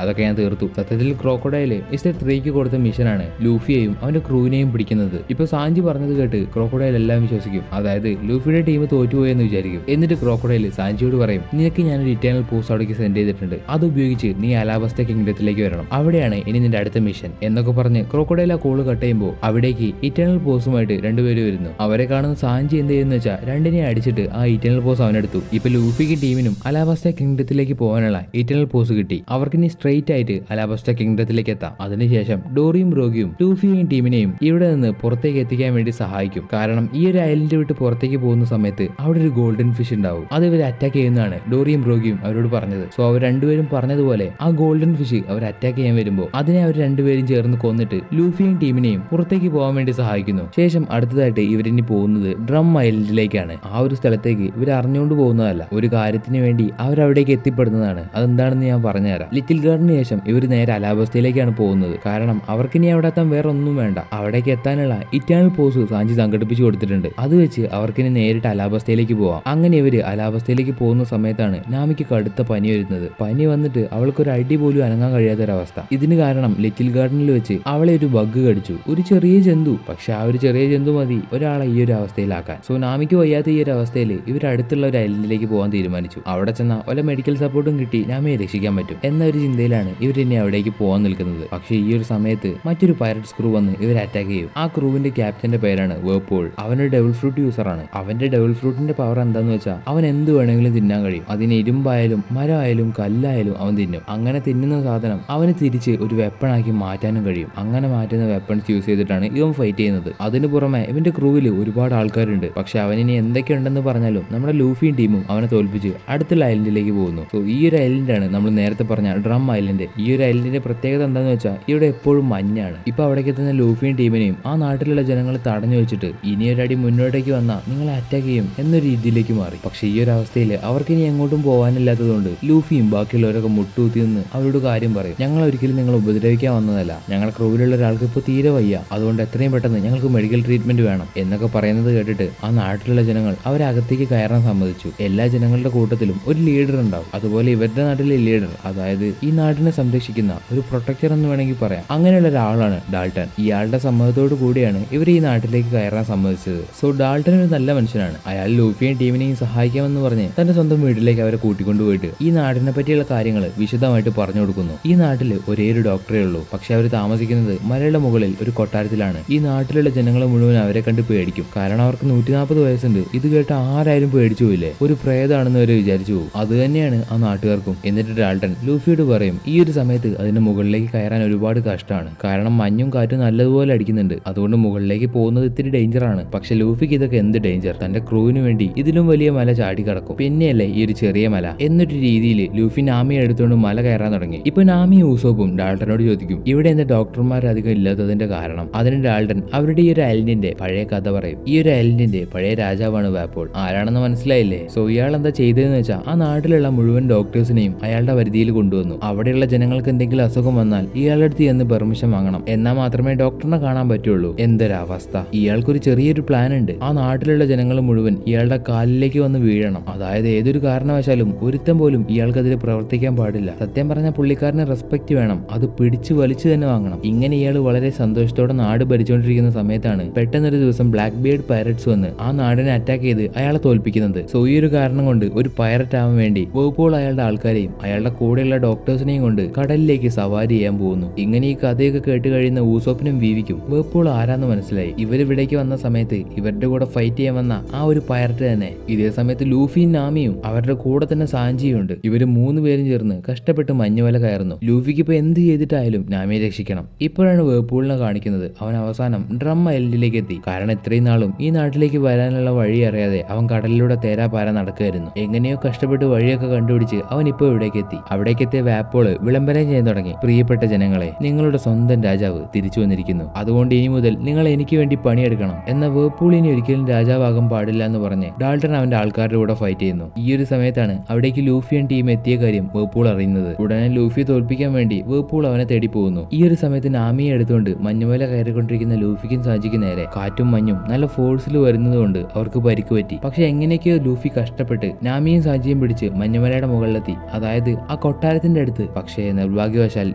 അതൊക്കെ ഞാൻ തീർത്തു. സത്യത്തിൽ ക്രോക്കോഡൈൽ മിസ്റ്റർ 3ക്ക് കൊടുത്ത മിഷനാണ് ലൂഫിയെയും അവന്റെ ക്രൂവിനെയും പിടിക്കുന്നത്. ഇപ്പൊ സാഞ്ചി പറഞ്ഞത് കേട്ട് ക്രോക്കോഡൈൽ എല്ലാം വിശ്വസിക്കും. അതായത് ലൂഫിയുടെ ടീം തോറ്റുപോയെന്ന് വിചാരിക്കും. എന്നിട്ട് ക്രോക്കോഡൈൽ സാഞ്ചിയോട് പറയും, നിനക്ക് ഞാനൊരു ഇറ്റേണൽ പോസ്റ്റ് അവിടേക്ക് സെൻഡ് ചെയ്തിട്ടുണ്ട്. അത് ഉപയോഗിച്ച് നീ അലാബസ്റ്റ കിങ്ഡത്തിലേക്ക് വരണം. അവിടെയാണ് ഇനി നിന്റെ അടുത്ത മിഷൻ എന്നൊക്കെ പറഞ്ഞ് ക്രോക്കോഡൈൽ ആ കോള് കട്ട് ചെയ്യുമ്പോൾ അവിടേക്ക് ഇറ്റേണൽ പോസുമായിട്ട് 2 പേര് വരുന്നു. അവരെ കാണുന്ന സാഞ്ചി എന്ത് ചെയ്യുന്ന വെച്ചാൽ 2നെ അടിച്ചിട്ട് ആ ഇറ്റേണൽ പോസ് അവനെടുത്തു. ഇപ്പൊ ലൂഫിക്ക് ടീമിനും അലാബസ്റ്റ കിങ്ഡത്തിലേക്ക് പോകാനുള്ള ഇറ്റേണൽ പോസ് കിട്ടി. അവർക്ക് ഇനി സ്ട്രെയിറ്റ് ആയിട്ട് അലാബസ്റ്റ കിങ്ഡത്തിലേക്ക് എത്താം. അതിനുശേഷം ഡോറിയും ബ്രോഗിയും ലൂഫിയെയും ടീമിനെയും ഇവിടെ നിന്ന് പുറത്തേക്ക് എത്തിക്കാൻ വേണ്ടി സഹായിക്കും. കാരണം ഈ ഒരു ഐലൻഡ് വിട്ട് പുറത്തേക്ക് പോകുന്ന സമയത്ത് അവിടെ ഒരു ഗോൾഡൻ ഫിഷ് ഉണ്ടാവും. അത് ഇവർ അറ്റാക്ക് ചെയ്യുന്നതാണ് ഡോറിയും ബ്രോഗിയും അവരോട് പറഞ്ഞത്. സോ അവർ 2 പേരും പറഞ്ഞതുപോലെ ആ ഗോൾഡൻ ഫിഷ് അവർ അറ്റാക്ക് ചെയ്യാൻ വരുമ്പോൾ അതിനെ അവർ 2 പേരും ചേർന്ന് കൊന്നിട്ട് ലൂഫിയും ടീമിനെയും പുറത്തേക്ക് പോകാൻ വേണ്ടി സഹായിക്കുന്നു. ശേഷം അടുത്തതായിട്ട് ഇവരിനി പോകുന്നത് ഡ്രം ഐലൻഡിലേക്കാണ്. ആ ഒരു സ്ഥലത്തേക്ക് ഇവർ അറിഞ്ഞുകൊണ്ട് പോകുന്നതല്ല, ഒരു കാര്യത്തിന് വേണ്ടി അവരവിടേക്ക് എത്തിപ്പെടുന്നതാണ്. അതെന്താണെന്ന് ഞാൻ പറഞ്ഞുതരാം. ലിറ്റിൽ ഗാർഡിന് ശേഷം ഇവർ നേരെ അലാബസ്റ്റയിലേക്കാണ് പോകുന്നത്. കാരണം അവർക്കിനി അവിടെ എത്താൻ വേറെ ഒന്നും വേണ്ട. അവിടേക്ക് എത്താനുള്ള ഇറ്റേണൽ പോസ് സാഞ്ചി സംഘടിപ്പിച്ചു കൊടുത്തിട്ടുണ്ട്. അത് വെച്ച് അവർക്കിനി നേരിട്ട് അലാബസ്റ്റയിലേക്ക് പോവാം. അങ്ങനെ ഇവര് അലാബസ്റ്റയിലേക്ക് പോകുന്ന സമയത്താണ് നാമിക്ക് കടുത്ത പനി വരുന്നത്. പനി വന്നിട്ട് അവൾക്കൊരു അടി പോലും അനങ്ങാൻ കഴിയാത്തൊരവസ്ഥ. ഇതിന് കാരണം ലിറ്റിൽ ഗാർഡനിൽ വെച്ച് അവളെ ഒരു ബഗ് കടിച്ചു, ഒരു ചെറിയ ജന്തു. പക്ഷെ ആ ഒരു ചെറിയ ജന്തു മതി ഒരാളെ ഈ ഒരു അവസ്ഥയിലാക്കാൻ. സോ നാമിക്ക് വയ്യാത്ത ഈ ഒരു അവസ്ഥയിൽ ഇവർ അടുത്തുള്ള ഒരു ഐലൻഡിലേക്ക് പോകാൻ തീരുമാനിച്ചു. അവിടെ ചെന്ന വല്ല മെഡിക്കൽ സപ്പോർട്ടും കിട്ടി നാമിയെ രക്ഷിക്കാൻ പറ്റും എന്ന ഒരു ചിന്തയിലാണ് ഇവർ ഇനി അവിടേക്ക് പോകാൻ നിൽക്കുന്നത്. പക്ഷെ ഈ ഒരു സമയത്ത് മറ്റൊരു പൈററ്റ്സ് ക്രൂ വന്ന് ഇവർ അറ്റാക്ക് ചെയ്യും. ആ ക്രൂവിന്റെ ക്യാപ്റ്റന്റെ പേരാണ് വേർപോൾ. അവനൊരു ഡെവിൾ ഫ്രൂട്ട് യൂസറാണ്. അവന്റെ ഡെവിൾ ഫ്രൂട്ടിന്റെ പവർ എന്താന്ന് വെച്ചാൽ അവൻ എന്ത് വേണമെങ്കിലും തിന്നാൻ കഴിയും. അതിന് ഇരുമ്പായാലും മരമായാലും കല്ലായാലും അവൻ തിന്നും. അങ്ങനെ തിന്നുന്ന സാധനം അവന് തിരിച്ച് ഒരു വെപ്പണാക്കി മാറ്റാനും കഴിയും. അങ്ങനെ മാറ്റുന്ന വെപ്പൺസ് യൂസ് ചെയ്തിട്ടാണ് ഇവൻ ഫൈറ്റ് ചെയ്യുന്നത്. അതിന് പുറമെ ഇവന്റെ ക്രൂവിൽ ഒരുപാട് ആൾക്കാരുണ്ട്. പക്ഷെ അവനിനി എന്തൊക്കെ ഉണ്ടെന്ന് പറഞ്ഞാലും നമ്മുടെ ലൂഫിയും ടീമും അവനെ തോൽപ്പിച്ച് അടുത്തുള്ള ഐലൻഡിലേക്ക് പോകുന്നു. സോ ഈ ഒരു ഐലൻഡാണ് നമ്മൾ നേരത്തെ പറഞ്ഞ ഡ്രം ഐലൻഡ്. ഈ ഒരു ഐലൻഡിന്റെ പ്രത്യേകത എന്താണെന്ന് വെച്ചാൽ ഇവിടെ എപ്പോഴും മഞ്ഞാണ്. ഇപ്പൊ അവിടേക്ക് എത്തുന്ന ലൂഫിയും ടീമിനെയും ആ നാട്ടിലുള്ള ജനങ്ങൾ തടഞ്ഞു വെച്ചിട്ട് ഇനിയൊരടി മുന്നോട്ടേക്ക് വന്നാൽ നിങ്ങളെ അറ്റാക്ക് ചെയ്യും എന്നൊരു രീതിയിലേക്ക് മാറി. പക്ഷെ ഈ ഒരു അവസ്ഥയിൽ അവർക്ക് ഇനി എങ്ങോട്ടും പോകാനില്ലാത്തതുകൊണ്ട് ലൂഫിയും ബാക്കിയുള്ളവരൊക്കെ മുട്ടുകുത്തി നിന്ന് അവരോട് കാര്യം പറയും, ഞങ്ങൾ ഒരിക്കലും നിങ്ങൾ ഉപദ്രവിക്കാൻ വന്നതല്ല, ഞങ്ങളുടെ ക്രൂവിലുള്ള ഒരാൾക്ക് ഇപ്പോൾ തീരെ വയ്യ, അതുകൊണ്ട് എത്രയും പെട്ടെന്ന് ഞങ്ങൾക്ക് മെഡിക്കൽ ട്രീറ്റ്മെന്റ് വേണം എന്നൊക്കെ പറയുന്നത് കേട്ടിട്ട് ആ നാട്ടിലുള്ള ജനങ്ങൾ അവരകത്തേക്ക് കയറാൻ സമ്മതിച്ചു. എല്ലാ ജനങ്ങളുടെ കൂട്ടത്തിലും ഒരു ലീഡർ ഉണ്ടാവും. അതുപോലെ ഇവരുടെ നാട്ടിലെ ലീഡർ, അതായത് ഈ നാടിനെ സംരക്ഷിക്കുന്ന ഒരു പ്രൊട്ടക്ടർ എന്ന് വേണമെങ്കിൽ പറയാം, അങ്ങനെയുള്ള ഒരാളാണ് ഡാൾട്ടൺ. ഇയാളുടെ സമ്മതത്തോടു കൂടിയാണ് ഇവർ ഈ നാട്ടിലേക്ക് കയറാൻ സമ്മതിച്ചത്. സോ ഡാൾട്ടൺ ഒരു നല്ല മനുഷ്യനാണ്. അയാൾ ലൂഫിയും ടീമിനെയും സഹായിക്കാമെന്ന് പറഞ്ഞ് തന്റെ സ്വന്തം വീട്ടിലേക്ക് അവരെ കൂട്ടിക്കൊണ്ടുപോയിട്ട് ഈ നാടിനെ പറ്റിയുള്ള കാര്യങ്ങൾ വിശദമായിട്ട് പറഞ്ഞു കൊടുക്കുന്നു. ഈ നാട്ടിൽ ഒരേ ഒരു ഡോക്ടറേ ഉള്ളൂ, പക്ഷെ അവർ താമസിക്കുന്നത് മലയുടെ മുകളിൽ ഒരു കൊട്ടാരത്തിലാണ്. ഈ നാട്ടിലുള്ള ജനങ്ങൾ മുഴുവൻ അവരെ കണ്ട് പേടിക്കും, കാരണം അവർക്ക് 140 വയസ്സുണ്ട്. ഇത് കേട്ട് ആരായാലും പേടിച്ചു പോയില്ലേ, ഒരു പ്രേതാണെന്ന് വരെ വിചാരിച്ചു പോകും. അത് തന്നെയാണ് ആ നാട്ടുകാർക്കും. എന്നിട്ട് ഡാൾട്ടൺ ലൂഫിയോട് പറയും, ഈ ഒരു സമയത്ത് അതിന്റെ മുകളിലേക്ക് കയറാൻ ഒരുപാട് കഷ്ടമാണ്, കാരണം മഞ്ഞും കാറ്റും നല്ലതുപോലെ അടിക്കുന്നുണ്ട്. അതുകൊണ്ട് മുകളിലേക്ക് പോകുന്നത് ഇത്തിരി ഡേഞ്ചറാണ്. പക്ഷെ ലൂഫിക്ക് ഇതൊക്കെ എന്ത് ഡേഞ്ചർ, തന്റെ ക്രൂവിന് വേണ്ടി ഇതിലും വലിയ മല ചാടി കടക്കും, പിന്നെയല്ലേ ഈ ഒരു ചെറിയ മല എന്നൊരു രീതിയിൽ ലൂഫി നാമിയെ എടുത്തുകൊണ്ട് മല കയറാൻ തുടങ്ങി. ഇപ്പൊ നാമി ഊസോപ്പും ഡാൾട്ടനോട് ചോദിക്കും, ഇവിടെ എന്താ ഡോക്ടർമാർ അധികം ഇല്ലാത്തതിന്റെ കാരണം. അതിന് ഡാൾട്ടൻ അവരുടെ ഈ ഒരു ഐലൻഡിന്റെ പഴയ കഥ പറയും. ഈ ഒരു ഐലൻഡിന്റെ പഴയ രാജാവാണ് വാപ്പോൾ. ആരാണെന്ന് മനസ്സിലായില്ലേ? സോ ഇയാൾ എന്താ ചെയ്തതെന്ന് വെച്ചാൽ ആ നാട്ടിലുള്ള മുഴുവൻ ഡോക്ടേഴ്സിനെയും അയാളുടെ പരിധിയിൽ കൊണ്ടുവന്നു. അവിടെയുള്ള ജനങ്ങൾക്ക് എന്തെങ്കിലും അസുഖം വന്നാൽ ഇയാളുടെ അടുത്ത് ചെന്ന് പെർമിഷൻ വാങ്ങണം, എന്നാൽ മാത്രമേ ഡോക്ടറിനെ കാണാൻ പറ്റുള്ളൂ. എന്തൊരവസ്ഥ! ഇയാൾക്കൊരു ചെറിയൊരു പ്ലാൻ ഉണ്ട്. ആ നാട്ടിലുള്ള ജനങ്ങൾ മുഴുവൻ ഇയാളുടെ കാലിലേക്ക് വന്ന് വീഴണം. അതായത് ഏതൊരു കാരണവശാലും ഒരുത്തം പോലും ഇയാൾക്കെതിരെ പ്രവർത്തിക്കാൻ പാടില്ല. സത്യം പറഞ്ഞാൽ പുള്ളിക്കാരന് റെസ്പെക്ട് വേണം, അത് പിടിച്ചു വലിച്ചു തന്നെ വാങ്ങണം. ഇങ്ങനെ ഇയാൾ വളരെ സന്തോഷത്തോടെ നാട് ഭരിച്ചുകൊണ്ടിരിക്കുന്ന സമയത്താണ് പെട്ടെന്നൊരു ദിവസം ബ്ലാക്ക് ബിയർഡ് പൈററ്റ്സ് വന്ന് ആ നാടിനെ അറ്റാക്ക് ചെയ്ത് അയാളെ തോൽപ്പിക്കുന്നത്. സോ ഈ ഒരു കാരണം കൊണ്ട് ഒരു പൈററ്റ് ആവാൻ വേണ്ടി വേപ്പോൾ അയാളുടെ ആൾക്കാരെയും അയാളുടെ കൂടെയുള്ള ഡോക്ടേഴ്സിനെയും കൊണ്ട് കടലിലേക്ക് സവാരി ചെയ്യാൻ പോകുന്നു. ഇങ്ങനെ ഈ കഥയൊക്കെ കേട്ട് കഴിയുന്ന ഊസോപ്പിനും വീവിക്കും വേപ്പോൾ ആരാന്ന് മനസ്സിലായി. ഇവരിവിടേക്ക് വന്ന സമയത്ത് ഇവരുടെ കൂടെ ഫൈറ്റ് ചെയ്യാൻ വന്ന ആ ഒരു പൈററ്റ് തന്നെ. ഇതേ സമയത്ത് ലൂഫിയും നാമിയും അവരുടെ കൂടെ തന്നെ സാഞ്ചിയുണ്ട്. ഇവര് 3 പേരും ചേർന്ന് കഷ്ടപ്പെട്ട് മഞ്ഞുമല കയറുന്നു. ലൂഫിക്ക് ഇപ്പൊ എന്ത് ചെയ്തിട്ടായാലും നാമിയെ രക്ഷിക്കണം. ഇപ്പോഴാണ് വേൾപൂളിനെ കാണിക്കുന്നത്. അവൻ അവസാനം ഡ്രം ഐലൻഡിലേക്ക് എത്തി. കാരണം ഇത്രയും നാളും ഈ നാട്ടിലേക്ക് വരാനുള്ള വഴി അറിയാതെ അവൻ കടലിലൂടെ തേരാപാര നടക്കുകയായിരുന്നു. എങ്ങനെയോ കഷ്ടപ്പെട്ട് വഴിയൊക്കെ കണ്ടുപിടിച്ച് അവൻ ഇപ്പോൾ ഇവിടേക്ക് എത്തി. അവിടേക്ക് എത്തിയ വാപ്പോള് വിളംബരം ചെയ്യാൻ തുടങ്ങി. പ്രിയപ്പെട്ട ജനങ്ങളെ, നിങ്ങളുടെ സ്വന്തം രാജാവ് തിരിച്ചു വന്നിരിക്കുന്നു. അതുകൊണ്ട് ഇനി മുതൽ നിങ്ങൾ എനിക്ക് വേണ്ടി പണിയെടുക്കണം. എന്നാൽ വേൾപൂൾ ഇനി ഒരിക്കലും രാജാവാകാൻ പാടില്ല എന്ന് പറഞ്ഞ് ഡാൾട്ടൺ അവന്റെ ആൾക്കാരുടെ കൂടെ ഫൈറ്റ് ചെയ്യുന്നു. ഈ ഒരു സമയത്താണ് അവിടേക്ക് ലൂഫിയൻ ടീം എത്തിയ കാര്യം വേൾപൂൾ അറിയുന്നത്. ഉടനെ ലൂഫിയെ തോൽപ്പിക്കാൻ വേണ്ടി വേൾപൂൾ അവനെ തേടി പോകുന്നു. ഈ ഒരു സമയത്ത് നാമിയെ എടുത്തുകൊണ്ട് മഞ്ഞുമല കയറിക്കൊണ്ടിരിക്കുന്ന ലൂഫിക്കും സാജിക്കും നേരെ കാറ്റും മഞ്ഞും നല്ല ഫോഴ്സിൽ വരുന്നത് കൊണ്ട് അവർക്ക് പരിക്ക് പറ്റി. പക്ഷെ എങ്ങനെയൊക്കെയോ ലൂഫി കഷ്ടപ്പെട്ട് നാമിയും സാജിയും പിടിച്ച് മഞ്ഞുമലയുടെ മുകളിലെത്തി, അതായത് ആ കൊട്ടാരത്തിന്റെ അടുത്ത്. പക്ഷേ നിർഭാഗ്യവശാൽ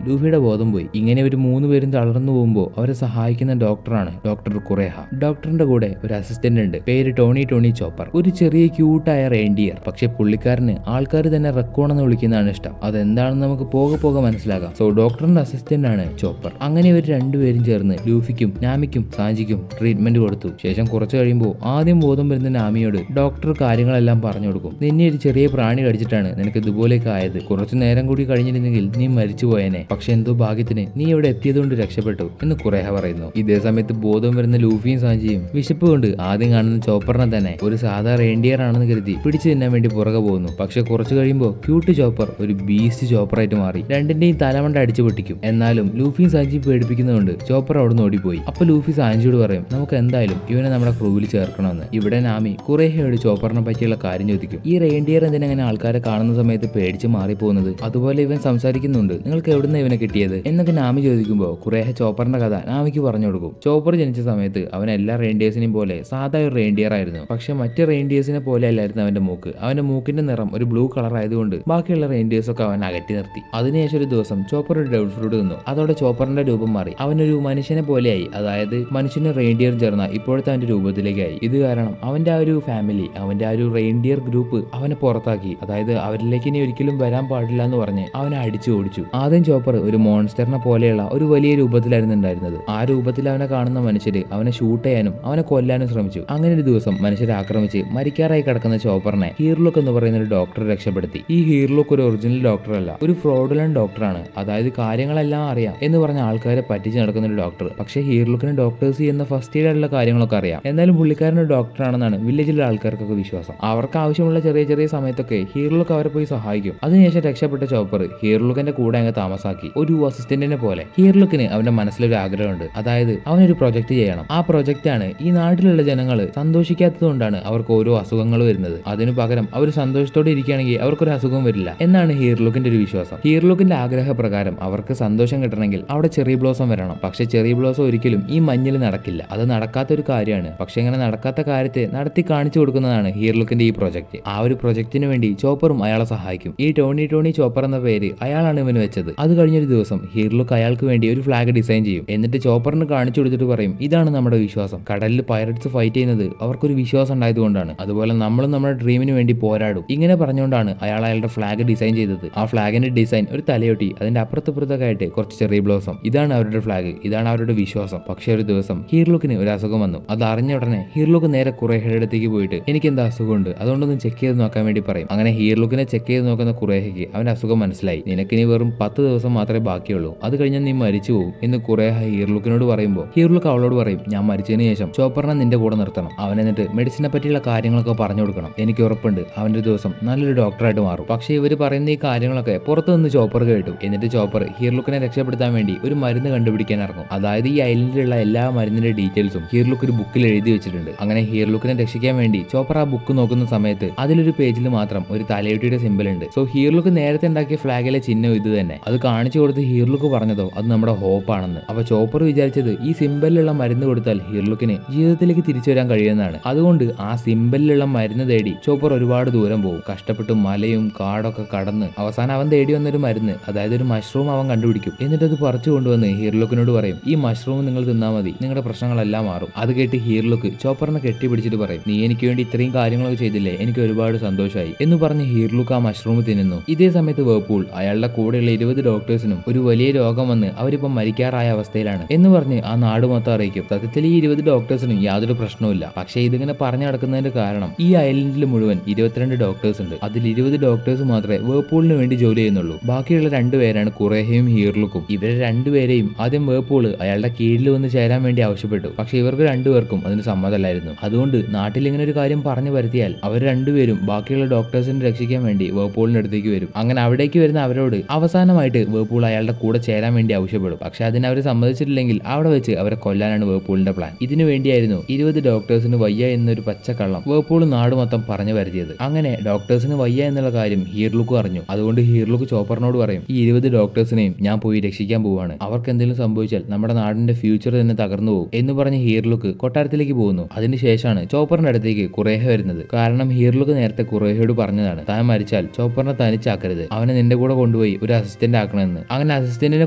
ലൂഫിയുടെ ബോധം പോയി. ഇങ്ങനെ ഒരു 3 പേരും തളർന്നു പോകുമ്പോൾ അവരെ സഹായിക്കുന്ന ഡോക്ടറാണ് ഡോക്ടർ കുറേഹ. ഡോക്ടറിന്റെ കൂടെ ഒരു അസിസ്റ്റന്റ് ഉണ്ട്, പേര് ടോണി ചോപ്പർ. ഒരു ചെറിയ ക്യൂട്ടായ റെയിൻഡിയർ. പക്ഷെ പുള്ളിക്കാരന് ആൾക്കാർ തന്നെ റെക്കോണെന്ന് വിളിക്കുന്നതാണ് ഇഷ്ടം. അതെന്താണെന്ന് നമുക്ക് പോകെ മനസ്സിലാക്കാം. സോ ഡോക്ടറിന്റെ അസിസ്റ്റന്റ് ആണ് ചോപ്പർ. അങ്ങനെ ഇവർ 2 പേരും ചേർന്ന് ലൂഫിക്കും നാമിക്കും സാജിക്കും ട്രീറ്റ്മെന്റ് കൊടുത്തു. ശേഷം കുറച്ച് കഴിയുമ്പോൾ ആദ്യം ബോധം വരുന്ന നാമിയോട് ഡോക്ടർ കാര്യങ്ങളെല്ലാം പറഞ്ഞു കൊടുക്കും. നിന്നെ ഒരു ചെറിയ പ്രാണി കടിച്ചിട്ടാണ് നിനക്ക് ഇതുപോലെയൊക്കെ ആയത്. കുറച്ചു നേരം കൂടി കഴിഞ്ഞിരുന്നെങ്കിൽ നീ മരിച്ചു പോയേനെ. പക്ഷെ എന്തോ ഭാഗ്യത്തിന് നീ ഇവിടെ എത്തിയതുകൊണ്ട് രക്ഷപ്പെട്ടു എന്ന് കുറേഹ പറയുന്നു. ഇതേ സമയത്ത് ബോധം വരുന്ന ലൂഫിയും സാജിയും വിശപ്പ് കൊണ്ട് ആദ്യം കാണുന്ന ചോപ്പറിനെ തന്നെ ഒരു സാധാ റെയിൻഡിയർ ആണെന്ന് കരുതി പിടിച്ചു തിന്നാൻ വേണ്ടി പുറകെ പോകുന്നു. പക്ഷെ കുറച്ചു കഴിയുമ്പോൾ ക്യൂട്ട് ചോപ്പർ ഒരു ബീസ്റ്റ് ചോപ്പറായിട്ട് മാറി രണ്ടിന്റെയും തലമണ്ട അടിച്ചു പൊട്ടിക്കും. എന്നാലും ലൂഫിയും സാഞ്ചിയും പേടിപ്പിക്കുന്നതുകൊണ്ട് ചോപ്പർ അവിടെ നിന്ന് ഓടിപ്പോയി. അപ്പൊ ലൂഫി സാഞ്ചിയോട് പറയും, നമുക്ക് എന്തായാലും ഇവനെ നമ്മുടെ ക്രൂവിൽ ചേർക്കണമെന്ന്. ഇവിടെ നാമി കുറേഹയോട് ചോപ്പറിനെ പറ്റിയുള്ള കാര്യം ചോദിക്കും. ഈ റെയിൻഡിയർ എന്തിനങ്ങനെ ആൾക്കാരെ കാണുന്ന സമയത്ത് പേടിച്ച് മാറിപ്പോകുന്നത്, അതുപോലെ ഇവൻ സംസാരിക്കുന്നുണ്ട്, നിങ്ങൾക്ക് എവിടുന്ന ഇവനെ കിട്ടിയത് എന്നൊക്കെ നാമി ചോദിക്കുമ്പോൾ കുറേഹ ചോപ്പറിന്റെ കഥ നാമിക്ക് പറഞ്ഞു കൊടുക്കും. ചോപ്പർ ജനിച്ച സമയത്ത് അവൻ എല്ലാ റെയിൻഡിയേഴ്സിനെയും പോലെ സാധാ ഒരു റെയിൻഡിയർ ആയിരുന്നു. പക്ഷെ മറ്റ് റെയിൻഡിയേഴ്സിനെ പോലെ അല്ലായിരുന്നു അവന്റെ മൂക്ക്. അവന്റെ മൂക്കിന്റെ നിറം ഒരു ബ്ലൂ കളർ ആയതുകൊണ്ട് ബാക്കിയുള്ള റെയിൻഡിയേഴ്സ് ഒക്കെ അവൻ അകറ്റി നിർത്തി. അതിനുശേഷം ഒരു ദിവസം ചോപ്പർ ഒരു ഡബിൾ ഫ്രൂട്ട് തിന്നു. അതോടെ ചോപ്പറിന്റെ രൂപം മാറി. അവനൊരു മനുഷ്യനെ പോലെയായി. അതായത് മനുഷ്യന് റെയിൻഡിയർ ചേർന്ന ഇപ്പോഴത്തെ അവന്റെ രൂപത്തിലേക്കായി. ഇത് കാരണം അവന്റെ ആ ഒരു ഫാമിലി, അവന്റെ ആ ഒരു റെയിൻഡിയർ ഗ്രൂപ്പ് അവനെ പുറത്താക്കി. അതായത് അവരിലേക്ക് ഇനി ഒരിക്കലും വരാൻ പാടില്ല എന്ന് പറഞ്ഞ് അവനെ അടിച്ചു ഓടിച്ചു. ആദ്യം ചോപ്പർ ഒരു മോൺസ്റ്ററിനെ പോലെയുള്ള ഒരു വലിയ രൂപത്തിലായിരുന്നു ഉണ്ടായിരുന്നത്. ആ രൂപത്തിൽ അവനെ കാണുന്ന മനുഷ്യര് അവനെ ഷൂട്ട് ചെയ്യാനും അവനെ കൊല്ലാനും ശ്രമിച്ചു. അങ്ങനെ ഒരു ദിവസം മനുഷ്യരെ ആക്രമിച്ച് മരിക്കാറായി കിടക്കുന്ന ചോപ്പറിനെ ഹീർലുക്ക് എന്ന് പറയുന്ന ഒരു ഡോക്ടർ രക്ഷപ്പെടുത്തി. ഈ ഹീർലുക്ക് ഒരു ഒറിജിനൽ ഡോക്ടർ അല്ല, ഒരു ഫ്രോഡുലന്റ് ഡോക്ടറാണ്. അതായത് കാര്യങ്ങളെല്ലാം അറിയാം എന്ന് പറഞ്ഞ ആൾക്കാരെ പറ്റിച്ച് നടക്കുന്ന ഒരു ഡോക്ടർ. പക്ഷേ ഹീർലുക്കിന് ഡോക്ടേഴ്സ് ചെയ്യുന്ന ഫസ്റ്റ് എയ്ഡായിട്ടുള്ള കാര്യങ്ങളൊക്കെ അറിയാം. എന്നാലും പുള്ളിക്കാരൻ ഡോക്ടറാണെന്നാണ് വില്ലേജിലെ ആൾക്കാർക്കൊക്കെ വിശ്വാസം. അവർക്ക് ആവശ്യമുള്ള ചെറിയ സമയത്തൊക്കെ ഹീർലുക്ക് അവരെ പോയി സഹായിക്കും. അതിനുശേഷം രക്ഷപ്പെട്ട ചോപ്പർ ഹീർലുക്കിന്റെ കൂടെ അങ്ങ് താമസാക്കി, ഒരു അസിസ്റ്റന്റിനെ പോലെ. ഹീർലുക്കിന് അവന്റെ മനസ്സിലൊരു ആഗ്രഹമുണ്ട്, അതായത് അവനൊരു പ്രൊജക്ട് ചെയ്യണം. ആ പ്രൊജക്റ്റ് ആണ് ഈ നാട്ടിലുള്ള ജനങ്ങൾ സന്തോഷിക്കാത്തതുകൊണ്ടാണ് അവർക്ക് ഓരോ അസുഖങ്ങൾ വരുന്നത്. അതിനു പകരം അവർ സന്തോഷത്തോടെ ഇരിക്കുകയാണെങ്കിൽ അവർക്കൊരു അസുഖം വരില്ല എന്നാണ് ഹീർലുക്കിന്റെ ഒരു വിശ്വാസം. ഹീർലുക്കിന്റെ ആഗ്രഹപ്രകാരം അവർക്ക് സന്തോഷം കിട്ടണമെങ്കിൽ അവിടെ ചെറി ബ്ലോസം വരണം. പക്ഷെ ചെറി ബ്ലോസം ഒരിക്കലും ഈ മഞ്ഞിൽ നടക്കില്ല. അത് നടക്കാത്തൊരു കാര്യമാണ്. പക്ഷെ ഇങ്ങനെ നടക്കാത്ത കാര്യത്തെ നടത്തി കാണിച്ചു കൊടുക്കുന്നതാണ് ഹീർലുക്കിന്റെ ഈ പ്രൊജക്ട്. ആ ഒരു പ്രൊജക്ടിന് വേണ്ടി ചോപ്പറും അയാളെ സഹായിക്കും. ഈ ടോണി ചോപ്പർ എന്ന പേര് അയാളാണ് ഇവന് വെച്ചത്. അത് കഴിഞ്ഞൊരു ദിവസം ഹീർലുക്ക് അയാൾക്ക് വേണ്ടി ഒരു ഫ്ലാഗ് ഡിസൈൻ ചെയ്യും. എന്നിട്ട് ചോപ്പറിന് കാണിച്ചു കൊടുത്തിട്ട് പറയും, ഇതാണ് നമ്മുടെ വിശ്വാസം. കടലിൽ പൈററ്റ്സ് ഫൈറ്റ് ചെയ്യുന്നത് അവർക്കൊരു വിശ്വാസം ഉണ്ടായതുകൊണ്ടാണ്. അതുപോലെ നമ്മളും നമ്മുടെ ഡ്രീമിന് വേണ്ടി പോരാടും. ഇങ്ങനെ പറഞ്ഞുകൊണ്ടാണ് അയാളുടെ ഫ്ലാഗ് ഡിസൈൻ ചെയ്തത്. ആ ഫ്ലാഗിന്റെ ഡിസൈൻ ഒരു തലയൊട്ടി, അതിന്റെ അപ്പുറത്തുപുറത്തൊക്കെ ആയിട്ട് കുറച്ച് ചെറിയ ബ്ലോസം. ഇതാണ് അവരുടെ ഫ്ലാഗ്, ഇതാണ് അവരുടെ വിശ്വാസം. പക്ഷെ ഒരു ദിവസം ഹീർലുക്കിന് ഒരു അസുഖം വന്നു. അത് അറിഞ്ഞ ഉടനെ ഹീർലുക്ക് നേരെ കുറേഹയുടെ അടുത്തേക്ക് പോയിട്ട് എനിക്ക് എന്താ അസുഖമുണ്ട്, അതുകൊണ്ടൊന്ന് ചെക്ക് ചെയ്ത് നോക്കാൻ വേണ്ടി പറയും. അങ്ങനെ ഹീർലുക്കിനെ ചെക്ക് ചെയ്ത് നോക്കുന്ന കുറേഹയ്ക്ക് അവന്റെ അസുഖം മനസ്സിലായി. നിനക്കിനി വെറും 10 ദിവസം മാത്രമേ ബാക്കിയുള്ളൂ, അത് കഴിഞ്ഞാൽ നീ മരിച്ചു പോകും എന്ന് കുറേഹ ഹീർലുക്കിനോട് പറയുമ്പോൾ ഹീർലുക്ക് അവളോട് പറയും, ഞാൻ മരിച്ചതിന് ശേഷം ചോപ്പറിനെ നിന്റെ കൂടെ നിർത്തണം. അവൻ എന്നിട്ട് മെഡിസിനെ പറ്റിയുള്ള കാര്യങ്ങളൊക്കെ പറഞ്ഞു കൊടുക്കണം. എനിക്ക് ഉറപ്പുണ്ട് അവന്റെ ദിവസം നല്ലൊരു ഡോക്ടറായിട്ട് മാറും. പക്ഷേ ഇവര് പറയുന്ന ഈ കാര്യങ്ങളൊക്കെ പുറത്തു നിന്ന് ചോപ്പർ കേട്ടു. എന്നിട്ട് ചോപ്പർ ഹീർലുക്കിനെ രക്ഷപ്പെടുത്താൻ വേണ്ടി ഒരു മരുന്ന് കണ്ടുപിടിക്കാൻ ഇറങ്ങും. അതായത് ഈ ഐലൻഡിലുള്ള എല്ലാ മരുന്നിന്റെ ഡീറ്റെയിൽസും ഹീർലുക്ക് ഒരു ബുക്കിൽ എഴുതി വെച്ചിട്ടുണ്ട്. അങ്ങനെ ഹീർലുക്കിനെ രക്ഷിക്കാൻ വേണ്ടി ചോപ്പർ ആ ബുക്ക് നോക്കുന്ന സമയത്ത് അതിലൊരു പേജിൽ മാത്രം ഒരു തലയൊട്ടിയുടെ സിമ്പിൾ ഉണ്ട്. സോ ഹീർലുക്ക് നേരത്തെ ഉണ്ടാക്കിയ ഫ്ലാഗിലെ ചിഹ്നം ഇത് തന്നെ. അത് കാണിച്ചു കൊടുത്ത് ഹീർലുക്ക് പറഞ്ഞതോ അത് നമ്മുടെ ഹോപ്പ് ആണെന്ന്. അപ്പൊ ചോപ്പർ വിചാരിച്ചത് ഈ സിമ്പിളിലുള്ള മരുന്ന് കൊടുത്താൽ ഹീർലുക്കിന് ജീവിതത്തിലേക്ക് തിരിച്ചു വരാൻ കഴിയുന്നതാണ്. അതുകൊണ്ട് ആ സിമ്പിളിലുള്ള മരുന്ന് തേടി ചോപ്പർ ഒരുപാട് ദൂരം പോകും. കഷ്ടപ്പെട്ട് മലയും കാടൊക്കെ കടന്ന് അവസാനം അവൻ തേടി വന്നൊരു മരുന്ന്, അതായത് ഒരു മഷ്റൂം അവൻ കണ്ടുപിടിക്കും. എന്നിട്ട് അത് പറിച്ചു കൊണ്ടുവന്ന് ഹീർലുക്കിനോട് പറയും, ഈ മഷ്റൂം നിങ്ങൾ തിന്നാൽ മതി, നിങ്ങളുടെ പ്രശ്നങ്ങളെല്ലാം മാറും. അത് കേട്ട് ഹീർലുക്ക് ചോപ്പറിനെ കെട്ടിപ്പിടിച്ചിട്ട് പറയും, നീ എനിക്ക് വേണ്ടി ഇത്രയും കാര്യങ്ങളൊക്കെ ചെയ്തില്ലേ, എനിക്ക് ഒരുപാട് സന്തോഷമായി എന്ന് പറഞ്ഞ് ഹീർലുക്ക് ആ മഷ്റൂം തിന്നുന്നു. ഇതേ സമയത്ത് വേൾപൂൾ അയാളുടെ കൂടെയുള്ള 20 ഡോക്ടേഴ്സിനും ഒരു വലിയ രോഗം വന്ന് അവരിപ്പം മരിക്കാറായ അവസ്ഥയിലാണ് എന്ന് പറഞ്ഞ് ആ നാട് മൊത്തം അറിയിക്കും. സത്യത്തിൽ ഈ 20 ഡോക്ടേഴ്സിനും യാതൊരു പ്രശ്നവുമില്ല. പക്ഷേ ഇതിങ്ങനെ പറഞ്ഞു നടക്കുന്നതിന്റെ കാരണം ഈ ഐലൻഡിൽ മുഴുവൻ 22 ഡോക്ടേഴ്സ് ഉണ്ട്. അതിൽ 20 ഡോക്ടേഴ്സ് മാത്രമേ വേൾപൂളിന് വേണ്ടി ജോലി ചെയ്യുന്നുള്ളൂ. ബാക്കിയുള്ള 2 പേരാണ് കുറേഹയും ഹീർലുക്കും. ഇവരെ 2 പേരെയും ആദ്യം വേൾപൂൾ അയാളുടെ കീഴിൽ വന്ന് ചേരാൻ വേണ്ടി ആവശ്യപ്പെട്ടു. പക്ഷെ ഇവർക്ക് 2 പേർക്കും അതിന് സമ്മതമല്ലായിരുന്നു. അതുകൊണ്ട് നാട്ടിൽ ഇങ്ങനെ ഒരു കാര്യം പറഞ്ഞു വരുത്തിയാൽ അവർ 2 പേരും ബാക്കിയുള്ള ഡോക്ടേഴ്സിനെ രക്ഷിക്കാൻ വേണ്ടി വേൾപൂളിന്റെ അടുത്തേക്ക് വരും. അങ്ങനെ അവിടേക്ക് വരുന്ന അവരോട് അവസാനമായിട്ട് വേൾപൂൾ അയാളുടെ കൂടെ ചേരാൻ വേണ്ടി ആവശ്യപ്പെടും. പക്ഷെ അതിന് അവർ സമ്മതിച്ചിട്ടില്ലെങ്കിൽ അവിടെ വെച്ച് അവരെ കൊല്ലാനാണ് വേൾപൂളിന്റെ പ്ലാൻ. ഇതിനു വേണ്ടിയായിരുന്നു 20 ഡോക്ടേഴ്സിന് വയ്യ എന്നൊരു പച്ചക്കള്ളം വേൾപൂൾ നാട് മൊത്തം പറഞ്ഞു വരുത്തിയത്. അങ്ങനെ ഡോക്ടേഴ്സിന് വയ്യ എന്നുള്ള കാര്യം ഹീർലുക്ക് അറിഞ്ഞു. അതുകൊണ്ട് ഹീർലുക്ക് ചോപ്പറിനോട് പറയും, ഈ 20 ഡോക്ടേഴ്സിനെയും ഞാൻ പോയി രക്ഷിക്കാൻ പോവാണ്. അവർക്ക് എന്തെങ്കിലും സംഭവിച്ചാൽ നമ്മുടെ നാടിന്റെ ഫ്യൂച്ചർ തന്നെ തകർന്നു പോകും എന്ന് പറഞ്ഞ് ഹീർലുക്ക് കൊട്ടാരത്തിലേക്ക് പോകുന്നു. അതിനുശേഷമാണ് ചോപ്പറിന്റെ അടുത്തേക്ക് കുറേഹ വരുന്നത്. കാരണം ഹീർലുക്ക് നേരത്തെ കുറേഹയോട് പറഞ്ഞതാണ്, താൻ മരിച്ചാൽ ചോപ്പറിനെ തനിച്ചാക്കരുത്, അവനെ നിന്റെ കൂടെ കൊണ്ടുപോയി ഒരു അസിസ്റ്റന്റ് ആക്കണമെന്ന്. അങ്ങനെ അസിസ്റ്റന്റിനെ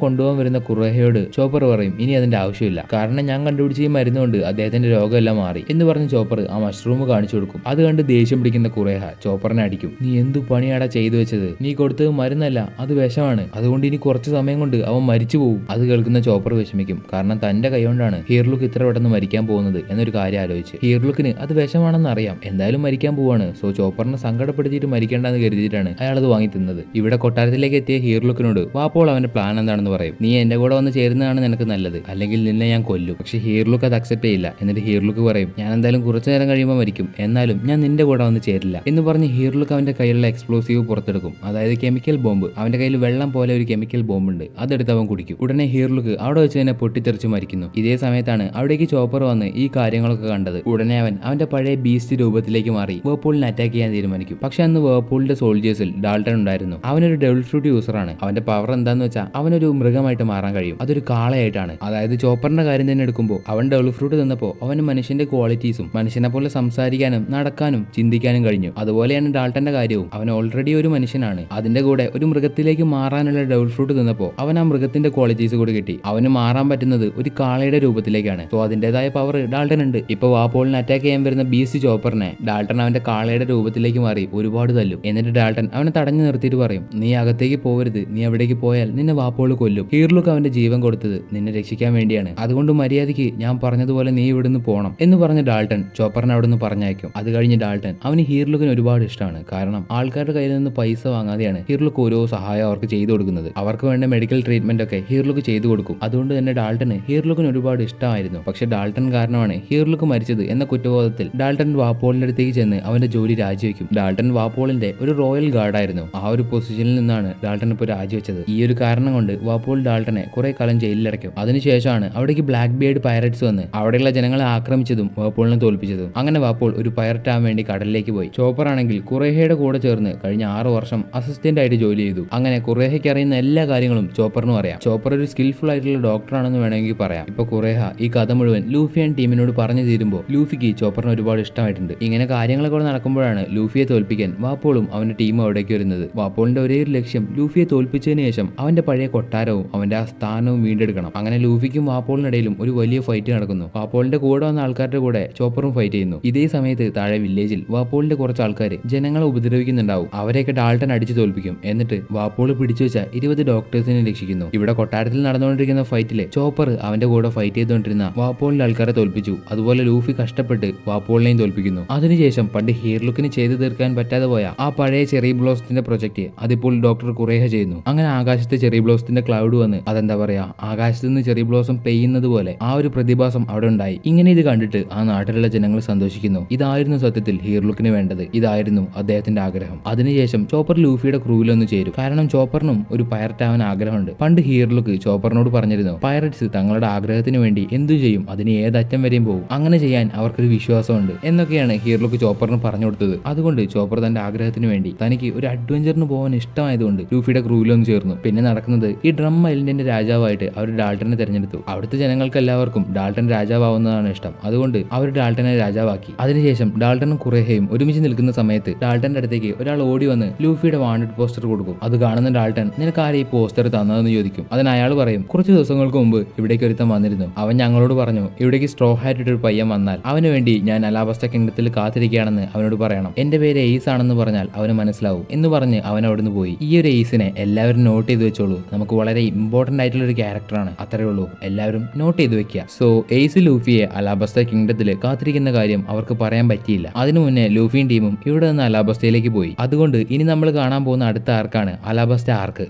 കൊണ്ടുപോകാൻ വരുന്ന കുറേഹയോട് ചോപ്പർ പറയും, ഇനി അതിന്റെ ആവശ്യമില്ല, കാരണം ഞാൻ കണ്ടുപിടിച്ച ഈ മരുന്നുകൊണ്ട് അദ്ദേഹത്തിന്റെ രോഗമെല്ലാം മാറി എന്ന് പറഞ്ഞ് ചോപ്പർ ആ മഷ്റൂം കാണിച്ചു കൊടുക്കും. അത് കണ്ട് ദേഷ്യം പിടിക്കുന്ന കുറേഹ ചോപ്പറിനെ അടിക്കും. നീ എന്തു പണിയാടാ ചെയ്തു വെച്ചത്, നീ കൊടുത്തത് മരുന്നല്ല, അത് വിഷമാണ്, അതുകൊണ്ട് ഇനി കുറച്ച് സമയം കൊണ്ട് അവൻ മരിച്ചു പോകും. അത് കേൾക്കുന്ന ചോപ്പർ വിഷമിക്കും. കാരണം തന്റെ കൈകൊണ്ടാണ് ഹീർലുക്ക് ഇത്ര പെട്ടെന്ന് മരിക്കാൻ പോകുന്നത് എന്നൊരു കാര്യം ആലോചിച്ച്. ഹീർലുക്കിന് അത് വിഷമാണെന്ന് അറിയാം, എന്തായാലും മരിക്കാൻ പോവാണ്. സോ ചോപ്പറിനെ സങ്കടപ്പെടുത്തിയിട്ട് മരിക്കേണ്ടെന്ന് കരുതിയിട്ടാണ് അയാൾ അത് വാങ്ങി തിന്നത്. ഇവിടെ കൊട്ടാരത്തിലേക്ക് എത്തിയ ഹീർലുക്കിനോട് വാപ്പോൾ അവന്റെ പ്ലാൻ എന്താണെന്ന് പറയും. നീ എന്റെ കൂടെ വന്ന് ചേരുന്നതാണ് നിനക്ക് നല്ലത്, അല്ലെങ്കിൽ നിന്നെ ഞാൻ കൊല്ലും. പക്ഷെ ഹീർലുക്ക് അത് അക്സെപ്റ്റ് ചെയ്യില്ല. എന്നിട്ട് ഹീർലുക്ക് പറയും, ഞാൻ എന്തായാലും കുറച്ചു നേരം കഴിയുമ്പോൾ മരിക്കും, എന്നാലും ഞാൻ നിന്റെ കൂടെ വന്ന് ചേരില്ല എന്ന് പറഞ്ഞ് ഹീർലുക്ക് അവന്റെ കയ്യിലുള്ള എക്സ്പ്ലോസീവ് പുറത്തെടുക്കും. അതായത് കെമിക്കൽ ബോംബ്. അവന്റെ കയ്യിൽ വെള്ളം പോലെ ഒരു കെമിക്കൽ ബോംബ് ഉണ്ട്. അതെടുത്ത് അവൻ കുടിക്കും. ഉടനെ ഹീർലുക്ക് അവിടെ വെച്ച് തന്നെ പൊട്ടിത്തെറിച്ച് മരിക്കുന്നു. ഇതേ സമയത്താണ് അവിടേക്ക് ചോപ്പർ വന്ന് ഈ കാര്യങ്ങളൊക്കെ കണ്ടത്. ഉടനെ അവൻ അവന്റെ പഴയ ബീസ്റ്റ് രൂപത്തിലേക്ക് മാറി വേൾപൂളിനെ അറ്റാക്ക് ചെയ്യാൻ തീരുമാനിക്കും. പക്ഷെ അന്ന് വേൾപൂളിന്റെ സോൾജേഴ്സിൽ ഡാൾട്ടൺ ഉണ്ടായിരുന്നു. അവനൊരു ഡബിൾ ഫ്രൂട്ട് യൂസറാണ്. അവന്റെ പവർ എന്താന്ന് വെച്ചാൽ അവനൊരു മൃഗമായിട്ട് മാറാൻ കഴിയും. അതൊരു കാളയായിട്ടാണ്. അതായത് ചോപ്പറിന്റെ കാര്യം തന്നെ എടുക്കുമ്പോൾ അവൻ ഡബിൾ ഫ്രൂട്ട് തിന്നപ്പോൾ അവന് മനുഷ്യന്റെ ക്വാളിറ്റീസും മനുഷ്യനെ പോലെ സംസാരിക്കാനും നടക്കാനും ചിന്തിക്കാനും കഴിഞ്ഞു. അതുപോലെയാണ് ഡാൾട്ടന്റെ കാര്യവും. അവൻ ഓൾറെഡി ഒരു മനുഷ്യനാണ്. അതിന്റെ കൂടെ ഒരു മൃഗത്തിലേക്ക് മാറാനുള്ള ഡബിൾ ഫ്രൂട്ട് തിന്നപ്പോൾ അവൻ ആ മൃഗത്തിന്റെ ക്വാളിറ്റീസ് കൂടി കിട്ടി. അവന് മാറാൻ പറ്റുന്നത് ഒരു കാളയുടെ രൂപത്തിലേക്കാണ്. സോ അതിന്റേതായ പവർ ഡാൾട്ടൻ ഉണ്ട്. ഇപ്പൊ വാപ്പോളിനെ അറ്റാക്ക് ചെയ്യാൻ വരുന്ന ബീസ്റ്റ് ചോപ്പറിനെ ഡാൾട്ടൻ അവന്റെ കാളയുടെ രൂപത്തിലേക്ക് മാറി ഒരുപാട് തല്ലും. എന്നിട്ട് ഡാൾട്ടൻ അവനെ തടഞ്ഞു നിർത്തിയിട്ട് പറയും, നീ അകത്തേക്ക് പോകരുത്, നീ അവിടേക്ക് പോയാൽ നിന്നെ വാപ്പോള് കൊല്ലും. ഹീർലുക്ക് അവന്റെ ജീവൻ കൊടുത്തത് നിന്നെ രക്ഷിക്കാൻ വേണ്ടിയാണ്, അതുകൊണ്ട് മര്യാദയ്ക്ക് ഞാൻ പറഞ്ഞതുപോലെ നീ ഇവിടുന്ന് പോണം എന്ന് പറഞ്ഞ ഡാൾട്ടൻ ചോപ്പറിനെ അവിടുന്ന് പറഞ്ഞയക്കും. അത് കഴിഞ്ഞ് ഡാൾട്ടൻ അവന് ഹീർലുക്കിന് ഒരുപാട് ഇഷ്ടമാണ്. കാരണം ആൾക്കാരുടെ കയ്യിൽ നിന്ന് പൈസ വാങ്ങാതെയാണ് ഹീർലുക്ക് ഓരോ സഹായം അവർക്ക് ചെയ്തു കൊടുക്കുന്നത്. അവർക്ക് വേണ്ട മെഡിക്കൽ ട്രീറ്റ്മെന്റ് ഒക്കെ ഹീർലുക്ക് ചെയ്തു കൊടുക്കും. അതുകൊണ്ട് തന്നെ ഡാൾട്ടന് ഹീർലുക്കിന് ഒരുപാട് ഇഷ്ടമായിരുന്നു. പക്ഷെ ഡാൾട്ടൻ കാരണമാണ് ഹീർലുക്ക് മരിച്ചത് എന്ന കുറ്റബോധത്തിൽ ഡാൾട്ടൻ വാപ്പോളിന്റെ അടുത്തേക്ക് ചെന്ന് അവന്റെ ജോലി രാജിവെക്കും. ഡാൾട്ടൻ വാപ്പോളിന്റെ ഒരു റോയൽ ഗാർഡായിരുന്നു. ആ ഒരു പൊസിഷനിൽ നിന്നാണ് ഡാൾട്ടൻ ഇപ്പോൾ രാജിവെച്ചത്. ഈ ഒരു കാരണം കൊണ്ട് വാപ്പോൾ ഡാൾട്ടനെ കുറെ കാലം ജയിലിലടയ്ക്കും. അതിനുശേഷമാണ് അവിടേക്ക് ബ്ലാക്ക് ബിയർഡ് പൈററ്റ്സ് വന്ന് അവിടെയുള്ള ജനങ്ങളെ ആക്രമിച്ചതും വാപ്പോളിനെ തോൽപ്പിച്ചതും. അങ്ങനെ വാപ്പോൾ ഒരു പൈററ്റ് ആവാൻ വേണ്ടി കടലിലേക്ക് പോയി. ചോപ്പർ ആണെങ്കിൽ കുറേഹയുടെ കൂടെ ചേർന്ന് കഴിഞ്ഞ 6 വർഷം അസിസ്റ്റന്റ് ആയിട്ട് ജോലി ചെയ്തു. അങ്ങനെ കുറേഹയ്ക്ക് അറിയുന്ന എല്ലാ കാര്യങ്ങളും ചോപ്പറിനും അറിയാം. ചോപ്പർ ഒരു സ്കിൽഫുൾ ആയിട്ടുള്ള ഡോക്ടറാണെന്ന് വേണമെങ്കിൽ പറയാം. ഇപ്പൊ കുറേഹ ഈ കഥ മുഴുവൻ ലൂഫി ആൻഡ് ടീമിനോട് പറഞ്ഞു തീരുമ്പോൾ ലൂഫിക്ക് ചോപ്പറിന് ഒരുപാട് ഇഷ്ടമായിട്ടുണ്ട്. ഇങ്ങനെ കാര്യങ്ങളൊക്കെ നടക്കുമ്പോഴാണ് ലൂഫിയെ തോൽപ്പിക്കാൻ വാപ്പോളും അവന്റെ ടീമും അവിടേക്ക് വരുന്നത്. വാപ്പോളിന്റെ ഒരേ ഒരു ലക്ഷ്യം ലൂഫിയെ തോൽപ്പിച്ചതിന് ശേഷം അവന്റെ പഴയ കൊട്ടാരവും അവന്റെ ആ സ്ഥാനവും വീണ്ടെടുക്കണം. അങ്ങനെ ലൂഫിക്കും വാപ്പോളിനിടയിലും ഒരു വലിയ ഫൈറ്റ് നടക്കുന്നു. വാപ്പോളിന്റെ കൂടെ വന്ന ആൾക്കാരുടെ കൂടെ ചോപ്പറും ഫൈറ്റ് ചെയ്യുന്നു. ഇതേ സമയത്ത് താഴെ വില്ലേജിൽ വാപ്പോളിന്റെ കുറച്ച് ആൾക്കാർ ജനങ്ങളെ ഉപദ്രവിക്കുന്നുണ്ടാവും. അവരെയൊക്കെ ഡാൾട്ടൻ അടിച്ചു തോൽപ്പിക്കും. എന്നിട്ട് വാപ്പോള് പിടിച്ചു വെച്ച 20 ഡോക്ടേഴ്സിനെ രക്ഷിക്കുന്നു. ഇവിടെ കൊട്ടാരത്തിൽ നടന്നുകൊണ്ടിരിക്കുന്ന ഫൈറ്റില് ചോപ്പർ അവന്റെ കൂടെ ഫൈറ്റ് ചെയ്തുകൊണ്ടിരുന്ന വാപ്പോളിന്റെ ആൾക്കാരെ തോൽപ്പിച്ചു. അതുപോലെ ലൂഫി കഷ്ടപ്പെട്ട് വാപ്പോളിനെയും തോൽപ്പിക്കുന്നു. അതിനുശേഷം പണ്ട് ഹീർലുക്കിന് ചെയ്തു തീർക്കാൻ പറ്റാതെ പോയ ആ പഴയ ചെറി ബ്ലോസത്തിന്റെ പ്രൊജക്ട് അതിപ്പോൾ ഡോക്ടർ കുറേഹ ചെയ്യുന്നു. അങ്ങനെ ആകാശത്ത് ചെറി ബ്ലോസത്തിന്റെ ക്ലൗഡ് വന്ന് അതെന്താ പറയാ ആകാശത്ത് നിന്ന് ചെറി ബ്ലോസം പെയ്യുന്നത് പോലെ ആ ഒരു പ്രതിഭാസം അവിടെ ഉണ്ടായി. ഇങ്ങനെ ഇത് കണ്ടിട്ട് ആ നാട്ടിലുള്ള ജനങ്ങൾ സന്തോഷിക്കുന്നു. ഇതായിരുന്നു സത്യത്തിൽ ഹീർലുക്കിന് വേണ്ടത്. ഇതായിരുന്നു അദ്ദേഹത്തിന്റെ ആഗ്രഹം. അതിനുശേഷം ചോപ്പർ ലൂഫിയുടെ ക്രൂവിലൊന്ന് ചേരും. കാരണം ചോപ്പറിനും ഒരു പൈററ്റ് ആവാൻ ആഗ്രഹമുണ്ട്. പണ്ട് ഹീർലുക്ക് ചോപ്പറിനോട് പറഞ്ഞിരുന്നു പൈററ്റ്സ് തങ്ങളുടെ ആഗ്രഹത്തിന് വേണ്ടി എന്തു ചെയ്യും, അതിന് ഏതറ്റം വരെയും പോകും, അങ്ങനെ ചെയ്യാൻ അവർക്കൊരു വിശ്വാസമുണ്ട് എന്നൊക്കെയാണ് ഹീർലുക്ക് ചോപ്പറിന് പറഞ്ഞു കൊടുത്തത്. അതുകൊണ്ട് ചോപ്പർ തന്റെ ആഗ്രഹത്തിന് വേണ്ടി തനിക്ക് ഒരു അഡ്വഞ്ചറിന് പോകാൻ ഇഷ്ടമായതുകൊണ്ട് ലൂഫിയുടെ ക്രൂവിലൊന്ന് ചേർന്നു. പിന്നെ നടക്കുന്നത് ഈ ഡ്രം ഐലൻഡിന്റെ രാജാവായിട്ട് അവർ ഡാൾട്ടനെ തെരഞ്ഞെടുത്തു. അവിടുത്തെ ജനങ്ങൾക്ക് എല്ലാവർക്കും ഡാൾട്ടൻ രാജാവാവുന്നതാണ് ഇഷ്ടം. അതുകൊണ്ട് അവർ ഡാൾട്ടനെ രാജാവാക്കി. അതിനുശേഷം ഡാൾട്ടനും കുറേഹയും ഒരുമിച്ച് നിൽക്കുന്ന സമയത്ത് ഡാൾട്ടന്റെ അടുത്തേക്ക് ഒരാൾ ഓടി വന്ന് ലൂഫിയുടെ വാണ്ടഡ് പോസ്റ്റർ കൊടുക്കും. അത് കാണുന്ന ഡാൾട്ടൻ നിനക്ക് ആരെ ഈ പോസ്റ്റർ തന്നതെന്ന് ചോദിക്കും. അതിന് അയാൾ പറയും കുറച്ച് ദിവസങ്ങൾക്ക് മുമ്പ് ഇവിടേക്ക് ഒരുത്തൻ വന്നിരുന്നു. അവൻ ഞങ്ങളോട് പറഞ്ഞു ഇവിടേക്ക് സ്ട്രോ ഹാറ്റ് ഇട്ടൊരു പയ്യൻ വന്നാൽ അവന് വേണ്ടി ഞാൻ അലാബസ്റ്റ കിങ്ഡത്തിൽ കാത്തിരിക്കുകയാണെന്ന് അവനോട് പറയണം. എന്റെ പേര് എയ്സ് ആണെന്ന് പറഞ്ഞാൽ അവന് മനസ്സിലാവും എന്ന് പറഞ്ഞ് അവൻ അവിടുന്ന് പോയി. ഈ ഒരു എയ്സിനെ എല്ലാവരും നോട്ട് ചെയ്ത് വെച്ചോളൂ. നമുക്ക് വളരെ ഇമ്പോർട്ടന്റ് ആയിട്ടുള്ള ഒരു ക്യാരക്ടറാണ്. അത്രേ ഉള്ളൂ, എല്ലാവരും നോട്ട് ചെയ്ത് വെക്കുക. സോ എയ്സ് ലൂഫിയെ അലാബസ്റ്റ കിങ്ഡത്തിൽ കാത്തിരിക്കുന്ന കാര്യം അവർക്ക് പറയാൻ പറ്റിയില്ല. അതിനു മുന്നേ ലൂഫിയും ടീമും ഇവിടെ നിന്ന് അലാബസ്റ്റയിലേക്ക് പോയി. അതുകൊണ്ട് ഇനി നമ്മൾ കാണാൻ പോകുന്ന അടുത്ത ആർക്കാണ് അലാബസ്റ്റ ആർക്ക്.